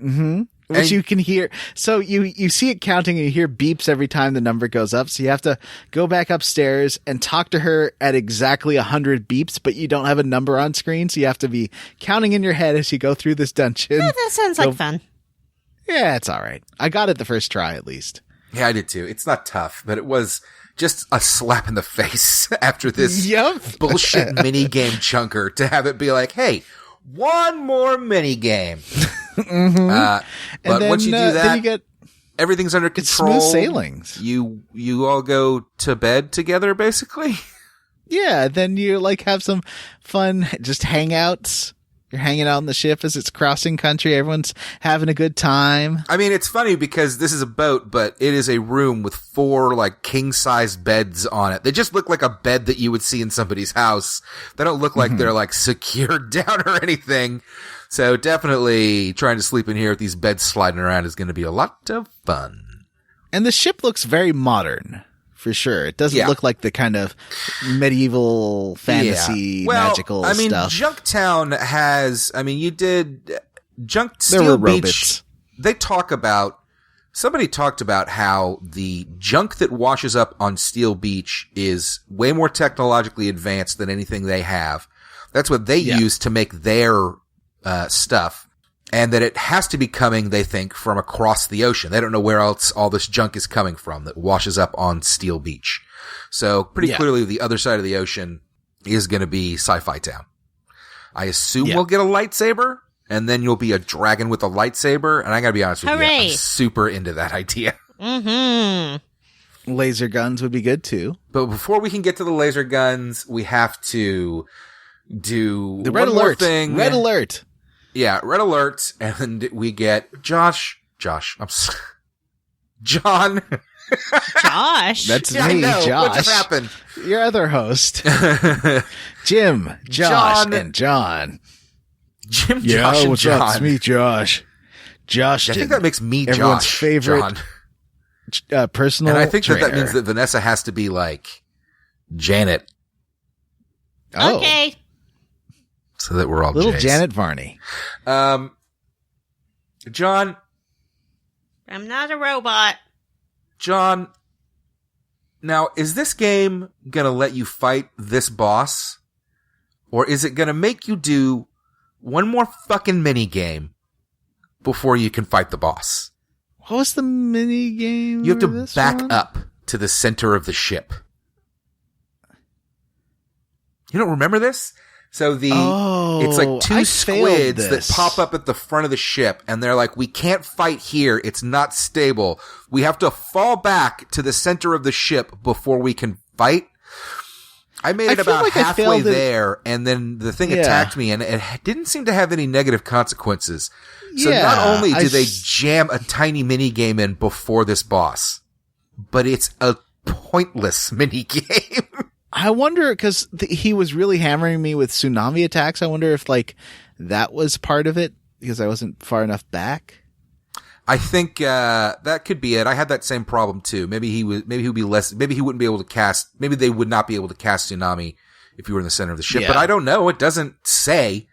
Mm-hmm. Which you can hear. So you see it counting and you hear beeps every time the number goes up. So you have to go back upstairs and talk to her at exactly 100 beeps, but you don't have a number on screen. So you have to be counting in your head as you go through this dungeon. Yeah, that sounds like fun. Yeah, it's all right. I got it the first try, at least. Yeah, I did too. It's not tough, but it was just a slap in the face after this bullshit mini game chunker to have it be like, hey, one more mini game. But then, once you do that, then you get everything's under control. Smooth sailings. You all go to bed together, basically. Yeah, then you like have some fun, just hangouts. You're hanging out on the ship as it's crossing country. Everyone's having a good time. I mean, it's funny because this is a boat, but it is a room with 4 like king-size beds on it. They just look like a bed that you would see in somebody's house. They don't look like they're like secured down or anything. So definitely trying to sleep in here with these beds sliding around is going to be a lot of fun. And the ship looks very modern. For sure. It doesn't look like the kind of medieval fantasy magical stuff. Junktown has, you did Steel there were Beach. robots. somebody talked about how the junk that washes up on Steel Beach is way more technologically advanced than anything they have. That's what they use to make their stuff. And that it has to be coming, they think, from across the ocean. They don't know where else all this junk is coming from that washes up on Steel Beach. So pretty clearly the other side of the ocean is going to be Sci-Fi Town. I assume we'll get a lightsaber, and then you'll be a dragon with a lightsaber. And I got to be honest with you, I'm super into that idea. Mm-hmm. Laser guns would be good too. But before we can get to the laser guns, we have to do the red alert thing. Red alert. Yeah, red alert, and we get Josh, John. Josh. That's me, I know. Josh. What just happened? Your other host. Jim, Josh, and John. Jim, Josh, and John. Up? It's me, Josh. Josh. I think that makes me everyone's Josh, favorite personal and I think trainer. that means that Vanessa has to be like Janet. Oh. Okay. So that we're all little Jays. Janet Varney. John. I'm not a robot. John. Now, is this game going to let you fight this boss? Or is it going to make you do one more fucking mini game before you can fight the boss? What was the mini game? You have to back up to the center of the ship. You don't remember this? So it's like two squids that pop up at the front of the ship, and they're like, we can't fight here. It's not stable. We have to fall back to the center of the ship before we can fight. I made it about halfway there, and then the thing attacked me, and it didn't seem to have any negative consequences. So not only do they jam a tiny mini game in before this boss, but it's a pointless mini game. I wonder, because he was really hammering me with tsunami attacks. I wonder if that was part of it because I wasn't far enough back. I think that could be it. I had that same problem too. Maybe he would be less. Maybe he wouldn't be able to cast. Maybe they would not be able to cast tsunami if you were in the center of the ship. But I don't know. It doesn't say.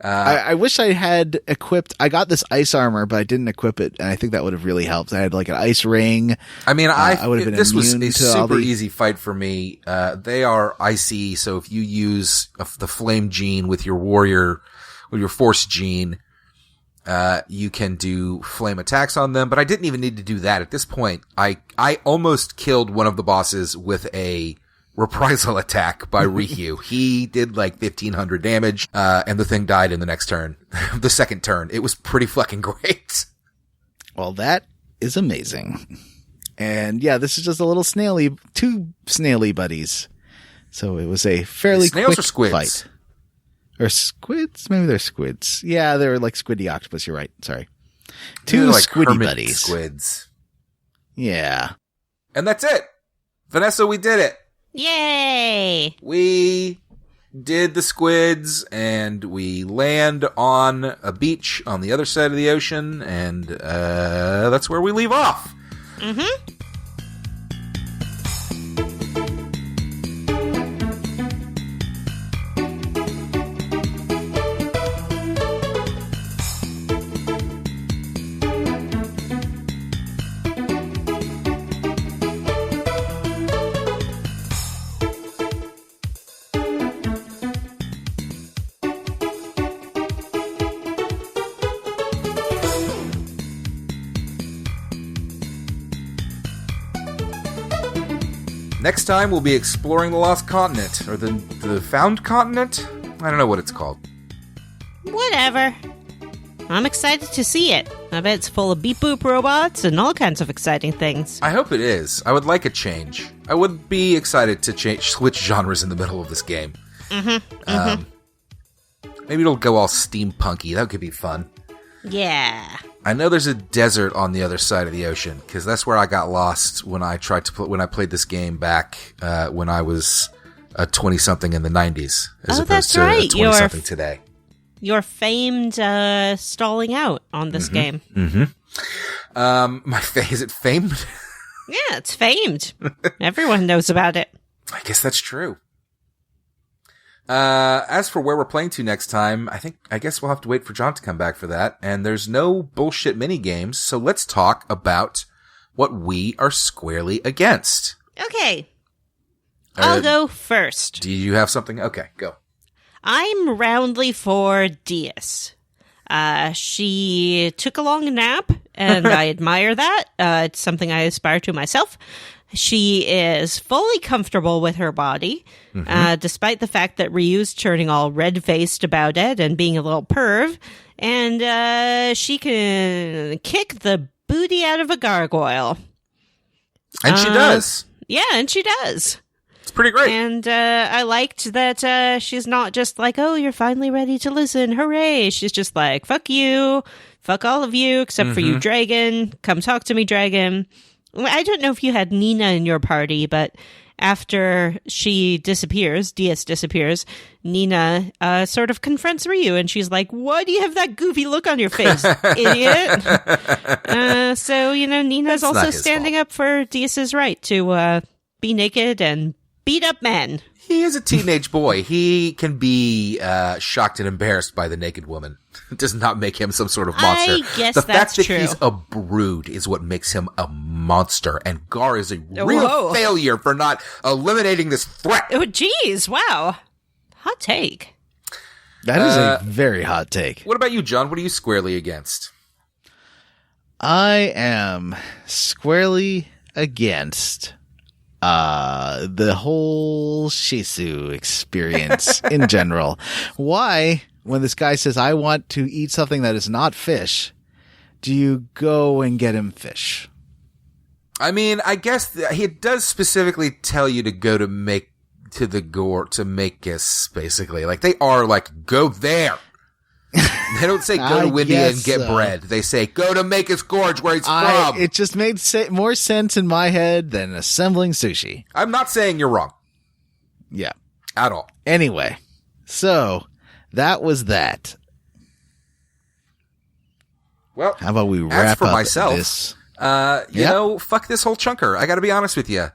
I wish I had equipped. I got this ice armor, but I didn't equip it, and I think that would have really helped. I had an ice ring. I mean, I would have been. This was a super easy fight for me. They are icy, so if you use the flame gene with your force gene, you can do flame attacks on them. But I didn't even need to do that at this point. I almost killed one of the bosses with a reprisal attack by Ryu. He did 1,500 damage, and the thing died in the next turn. The second turn. It was pretty fucking great. Well, that is amazing. And this is just a little two snaily buddies. So it was a fairly quick or squids? Fight. Or squids? Maybe they're squids. Yeah, they're like squiddy octopus. You're right. Sorry. Two squiddy buddies. Squids. Yeah. And that's it. Vanessa, we did it. Yay! We did the squids, and we land on a beach on the other side of the ocean, and that's where we leave off. Mm-hmm. Next time, we'll be exploring the Lost Continent, or the Found Continent? I don't know what it's called. Whatever. I'm excited to see it. I bet it's full of beep-boop robots and all kinds of exciting things. I hope it is. I would like a change. I would be excited to switch genres in the middle of this game. Mm-hmm. Maybe it'll go all steampunky. That could be fun. Yeah. I know there's a desert on the other side of the ocean, because that's where I got lost when I played this game back when I was a 20-something in the 90s, as opposed to a 20-something today. Your famed stalling out on this game. Mm-hmm. Is it famed? Yeah, it's famed. Everyone knows about it. I guess that's true. As for where we're playing to next time, I guess we'll have to wait for John to come back for that. And there's no bullshit mini games, so let's talk about what we are squarely against. Okay. I'll go first. Do you have something? Okay, go. I'm roundly for Diaz. She took a long nap, and I admire that. It's something I aspire to myself. She is fully comfortable with her body, despite the fact that Ryu's turning all red-faced about it and being a little perv. And she can kick the booty out of a gargoyle. And she does. Yeah, and she does. It's pretty great. And I liked that she's not just like, oh, you're finally ready to listen. Hooray. She's just like, fuck you. Fuck all of you, except for you, Dragon. Come talk to me, Dragon. I don't know if you had Nina in your party, but after she disappears, Diaz disappears, Nina sort of confronts Ryu, and she's like, why do you have that goofy look on your face, idiot? So, Nina's That's also standing up for Diaz's right to be naked and beat up men. He is a teenage boy. He can be shocked and embarrassed by the naked woman. It does not make him some sort of monster. I guess the that's fact that true. he's a brood is what makes him a monster. And Gar is a real failure for not eliminating this threat. Oh, geez. Wow. Hot take. That is a very hot take. What about you, John? What are you squarely against? I am squarely against the whole Shisu experience in general. Why, when this guy says, I want to eat something that is not fish, do you go and get him fish? I mean, I guess he does specifically tell you to go to the gore to Makis, basically. Like, they are like, go there. They don't say go to Windia and get bread. They say go to Makis Gorge where he's from. It just made more sense in my head than assembling sushi. I'm not saying you're wrong. Yeah. At all. Anyway, so that was that. Well, how about we wrap as for up myself, this? Fuck this whole chunker. I got to be honest with you.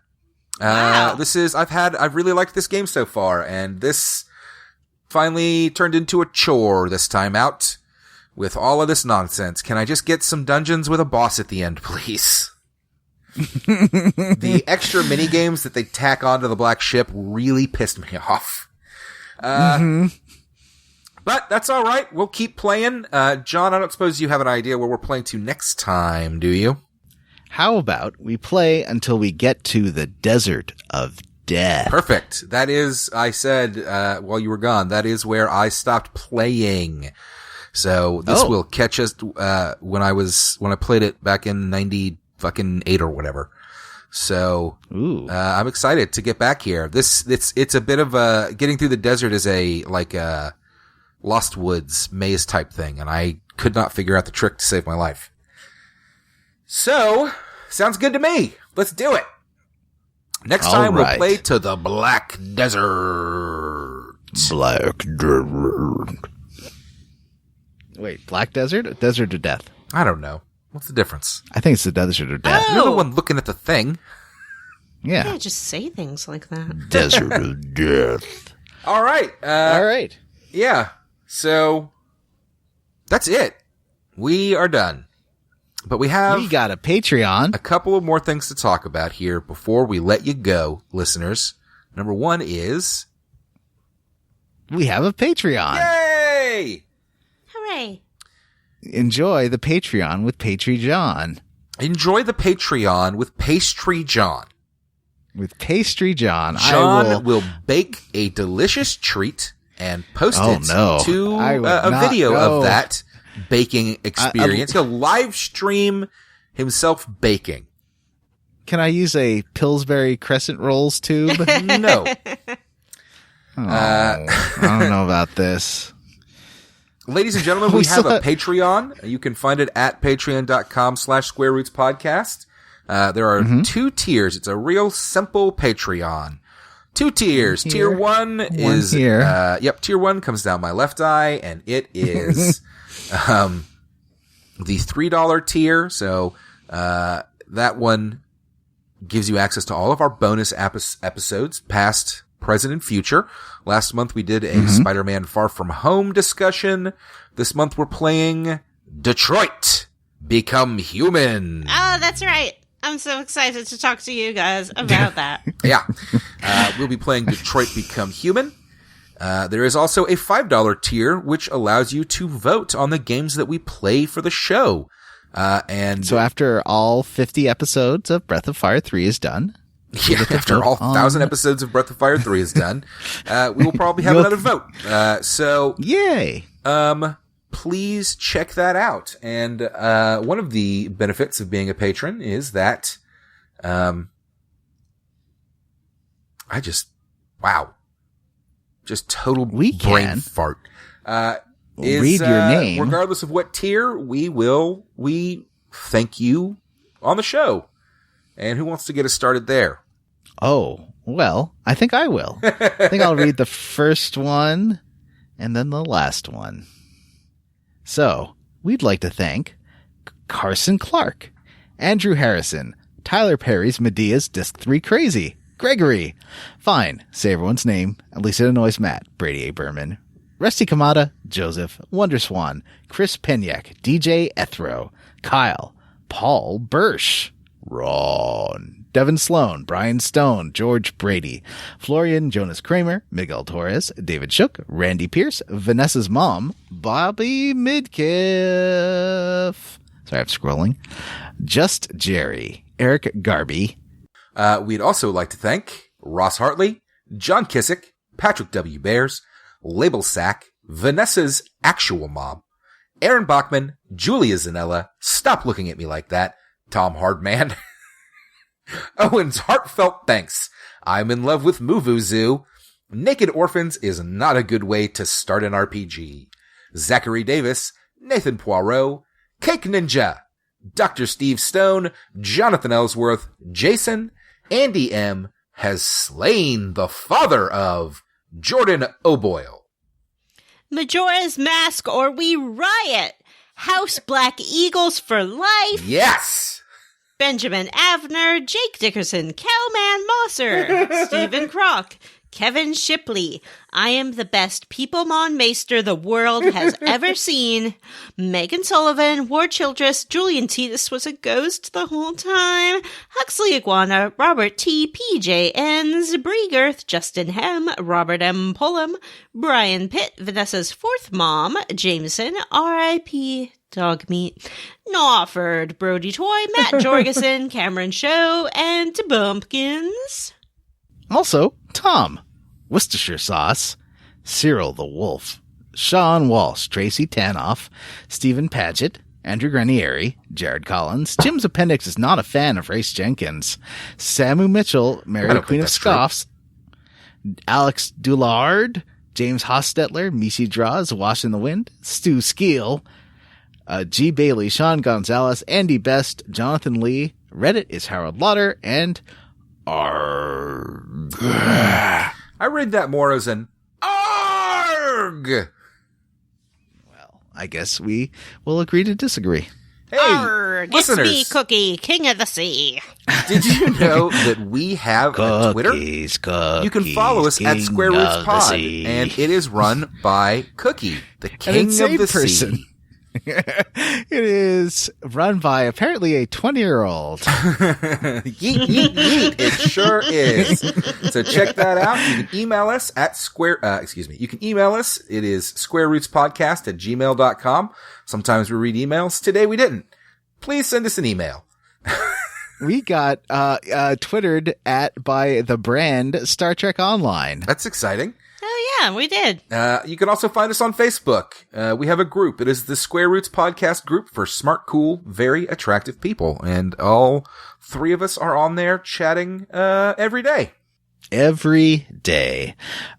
Wow. I've really liked this game so far, and this finally turned into a chore this time out with all of this nonsense. Can I just get some dungeons with a boss at the end, please? The extra mini games that they tack onto the black ship really pissed me off. But that's all right. We'll keep playing. John, I don't suppose you have an idea where we're playing to next time, do you? How about we play until we get to the Desert of Death? Perfect. That is, I said, while you were gone, that is where I stopped playing. So this will catch us, when I played it back in 98 or whatever. So, I'm excited to get back here. It's a bit of a, getting through the desert is a Lost Woods maze type thing, and I could not figure out the trick to save my life. So, sounds good to me. Let's do it. Next time we'll play to the Black Desert. Black Desert. Wait, Black Desert? Desert of Death? I don't know. What's the difference? I think it's the Desert of Death. You're the one looking at the thing. Yeah, just say things like that. Desert of Death. All right. All right. Yeah. So, that's it. We are done. But we got a Patreon. A couple of more things to talk about here before we let you go, listeners. Number one is... we have a Patreon. Yay! Hooray. Enjoy the Patreon with Patry John. Enjoy the Patreon with Pastry John. With Pastry John. John will bake a delicious treat and post it to a video of that baking experience. He'll live stream himself baking. Can I use a Pillsbury Crescent Rolls tube? No. I don't know about this. Ladies and gentlemen, we have a Patreon. You can find it at patreon.com/SquareRootsPodcast. There are 2 tiers. It's a real simple Patreon. 2 tiers. Tier 1 is, tier 1 comes down my left eye, and it is, the $3 tier. So, that one gives you access to all of our bonus episodes, past, present, and future, Last month we did a Spider-Man Far From Home discussion. This month we're playing Detroit Become Human. Oh, that's right. I'm so excited to talk to you guys about that. Yeah. We'll be playing Detroit Become Human. There is also a $5 tier, which allows you to vote on the games that we play for the show. And so after all 50 episodes of Breath of Fire 3 is done. Yeah, after all 1,000 episodes of Breath of Fire 3 is done, we will probably have another vote. So yay. Please check that out. And one of the benefits of being a patron is that just total brain fart. Read your name. Regardless of what tier, we thank you on the show. And who wants to get us started there? Oh, well, I think I will. I think I'll read the first one and then the last one. So, we'd like to thank Carson Clark, Andrew Harrison, Tyler Perry's Medea's Disc 3 Crazy, Gregory. Fine, say everyone's name, at least it annoys Matt, Brady A. Berman, Rusty Kamada, Joseph, Wonderswan, Chris Penyak, DJ Ethro, Kyle, Paul Bursch, Ron, Devin Sloan, Brian Stone, George Brady, Florian Jonas Kramer, Miguel Torres, David Shook, Randy Pierce, Vanessa's mom, Bobby Midkiff. Sorry, I'm scrolling. Just Jerry, Eric Garby. We'd also like to thank Ross Hartley, John Kissick, Patrick W. Bears, Label Sack, Vanessa's actual mom, Aaron Bachman, Julia Zanella, Stop Looking at Me Like That, Tom Hardman, Owen's heartfelt thanks, I'm in love with Muvu Zoo, Naked Orphans is not a good way to start an RPG, Zachary Davis, Nathan Poirot, Cake Ninja, Dr. Steve Stone, Jonathan Ellsworth, Jason, Andy M. has slain the father of Jordan O'Boyle. Majora's Mask or we riot. House Black Eagles for life. Yes! Benjamin Avner, Jake Dickerson, Cowman Mosser, Stephen Kroc, Kevin Shipley, I am the best Peoplemon Maester the world has ever seen, Megan Sullivan, Ward Childress, Julian T, this was a ghost the whole time, Huxley Iguana, Robert T, PJ Enns, Bree Girth, Justin Hem, Robert M. Pullum, Brian Pitt, Vanessa's fourth mom, Jameson, R.I.P., Dog Meat, Nawford, Brody Toy, Matt Jorgensen, Cameron Show, and Bumpkins. Also, Tom, Worcestershire Sauce, Cyril the Wolf, Sean Walsh, Tracy Tanoff, Stephen Paget, Andrew Granieri, Jared Collins, Jim's Appendix is not a fan of Race Jenkins, Samu Mitchell, Mary Queen of Scoffs, Alex Doulard, James Hostetler, Mishi Draws, Wash in the Wind, Stu Skeel, G. Bailey, Sean Gonzalez, Andy Best, Jonathan Lee, Reddit is Harold Lauder, and Arg. I read that more as an Arg. Well, I guess we will agree to disagree. Hey, Arg, listeners. It's me, Cookie, King of the Sea. Did you know that we have a Twitter? Cookies, You can follow us at Square Roots Pod, and it is run by Cookie, the king of the sea. It is run by apparently a 20-year-old. Yeet, yeet, yeet. It sure is. So check that out. You can email us at you can email us. It is squarerootspodcast@gmail.com. Sometimes we read emails. Today we didn't. Please send us an email. We got twittered at by the brand Star Trek Online. That's exciting. Oh, yeah, we did. You can also find us on Facebook. We have a group. It is the Square Roots Podcast group for smart, cool, very attractive people. And all three of us are on there chatting every day. Every day.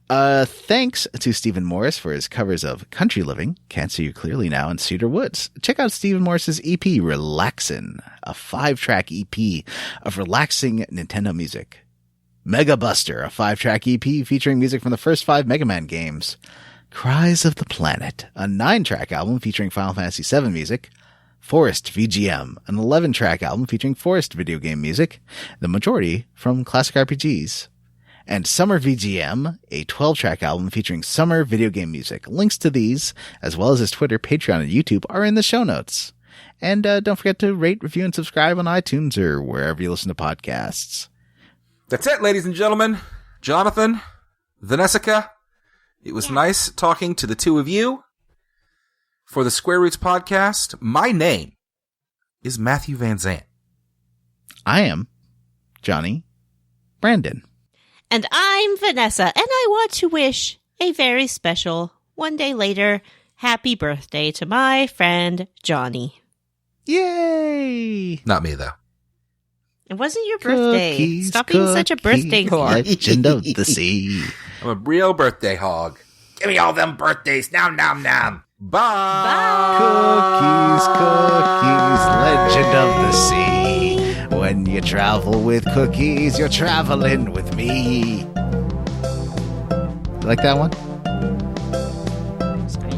Thanks to Stephen Morris for his covers of Country Living, Can't See You Clearly Now, and Cedar Woods. Check out Stephen Morris's EP, Relaxin', a 5-track EP of relaxing Nintendo music. Mega Buster, a 5-track EP featuring music from the first 5 Mega Man games. Cries of the Planet, a 9-track album featuring Final Fantasy VII music. Forest VGM, an 11-track album featuring Forest video game music, the majority from classic RPGs. and Summer VGM, a 12-track album featuring summer video game music. Links to these, as well as his Twitter, Patreon, and YouTube, are in the show notes. And don't forget to rate, review, and subscribe on iTunes or wherever you listen to podcasts. That's it, ladies and gentlemen. Jonathan, Vanessa, it was nice talking to the two of you. For the Square Roots podcast, my name is Matthew Van Zandt. I am Johnny Brandon. And I'm Vanessa, and I want to wish a very special, one day later, happy birthday to my friend Johnny. Yay! Not me, though. It wasn't your birthday. Cookies, Stop being such a birthday whore. Legend of the sea. I'm a real birthday hog. Give me all them birthdays. Nom, nom, nom. Bye. Cookies, legend of the sea. When you travel with cookies, you're traveling with me. You like that one? That's great.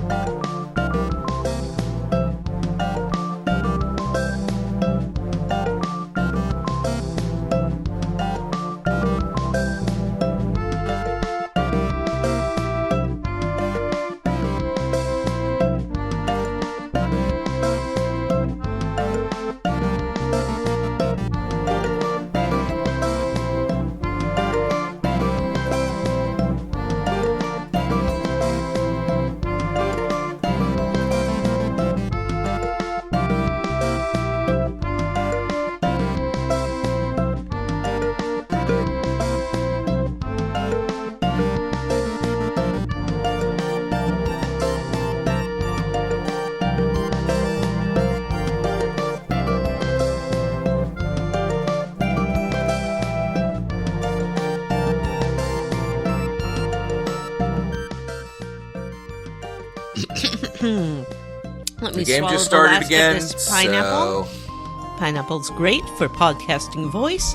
Let me The game swallow just started the last again. Of this pineapple. So Pineapple's great for podcasting voice.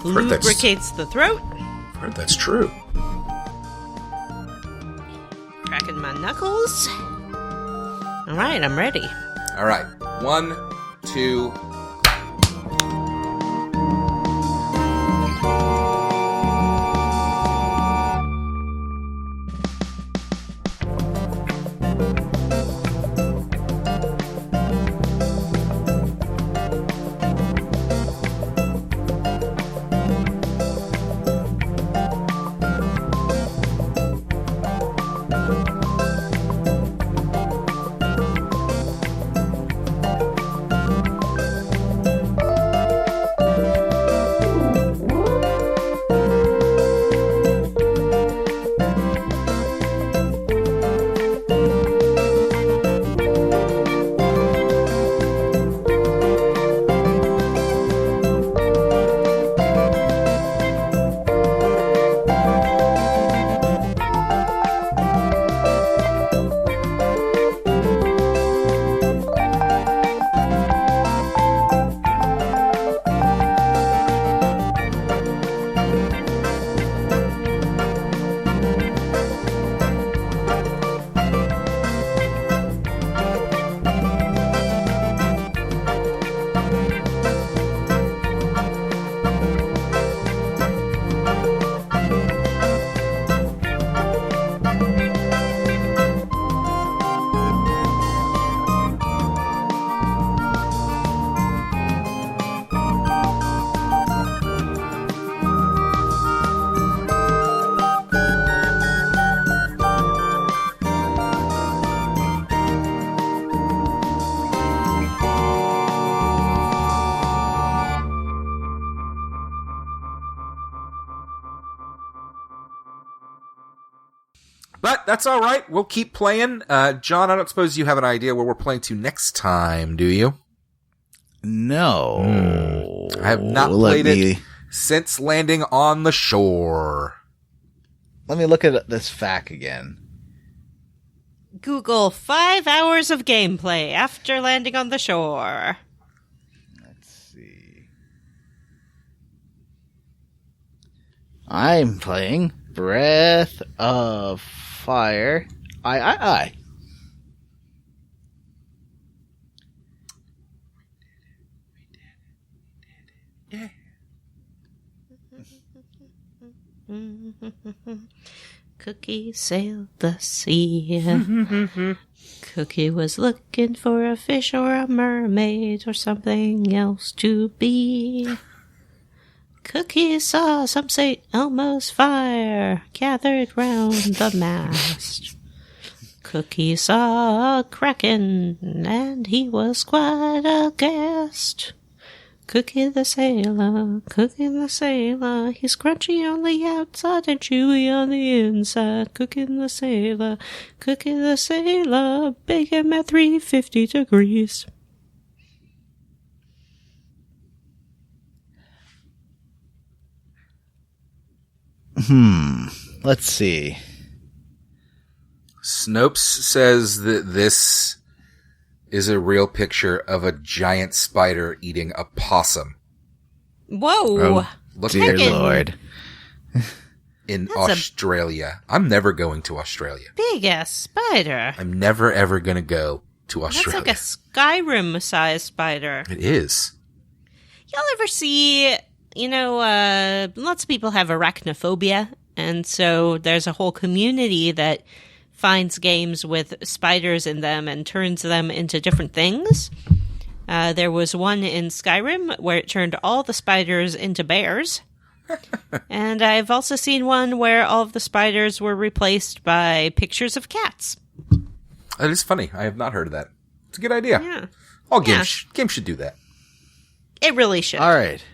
Heard that's- Lubricates the throat. I've heard that's true. Cracking my knuckles. All right, I'm ready. All right. 1, 2. But that's all right. We'll keep playing. John, I don't suppose you have an idea where we're playing to next time, do you? No. I have not played it since landing on the shore. Let me look at this FAQ again. Google 5 hours of gameplay after landing on the shore. Let's see. I'm playing Breath of Fire. I. Cookie sailed the sea. Cookie was looking for a fish or a mermaid or something else to be. Cookie saw some St. Elmo's fire gathered round the mast. Cookie saw a kraken, and he was quite aghast. Cookie the sailor, he's crunchy on the outside and chewy on the inside. Cookie the sailor, bake him at 350 degrees. Let's see. Snopes says that this is a real picture of a giant spider eating a possum. Whoa. Look Dear at it. Lord. In Australia. I'm never going to Australia. Big ass spider. I'm never, ever going to go to Australia. That's like a Skyrim-sized spider. It is. Y'all ever see, lots of people have arachnophobia, and so there's a whole community that finds games with spiders in them and turns them into different things. There was one in Skyrim where it turned all the spiders into bears. And I've also seen one where all of the spiders were replaced by pictures of cats. That is funny. I have not heard of that. It's a good idea. Yeah. All games should do that. It really should. All right.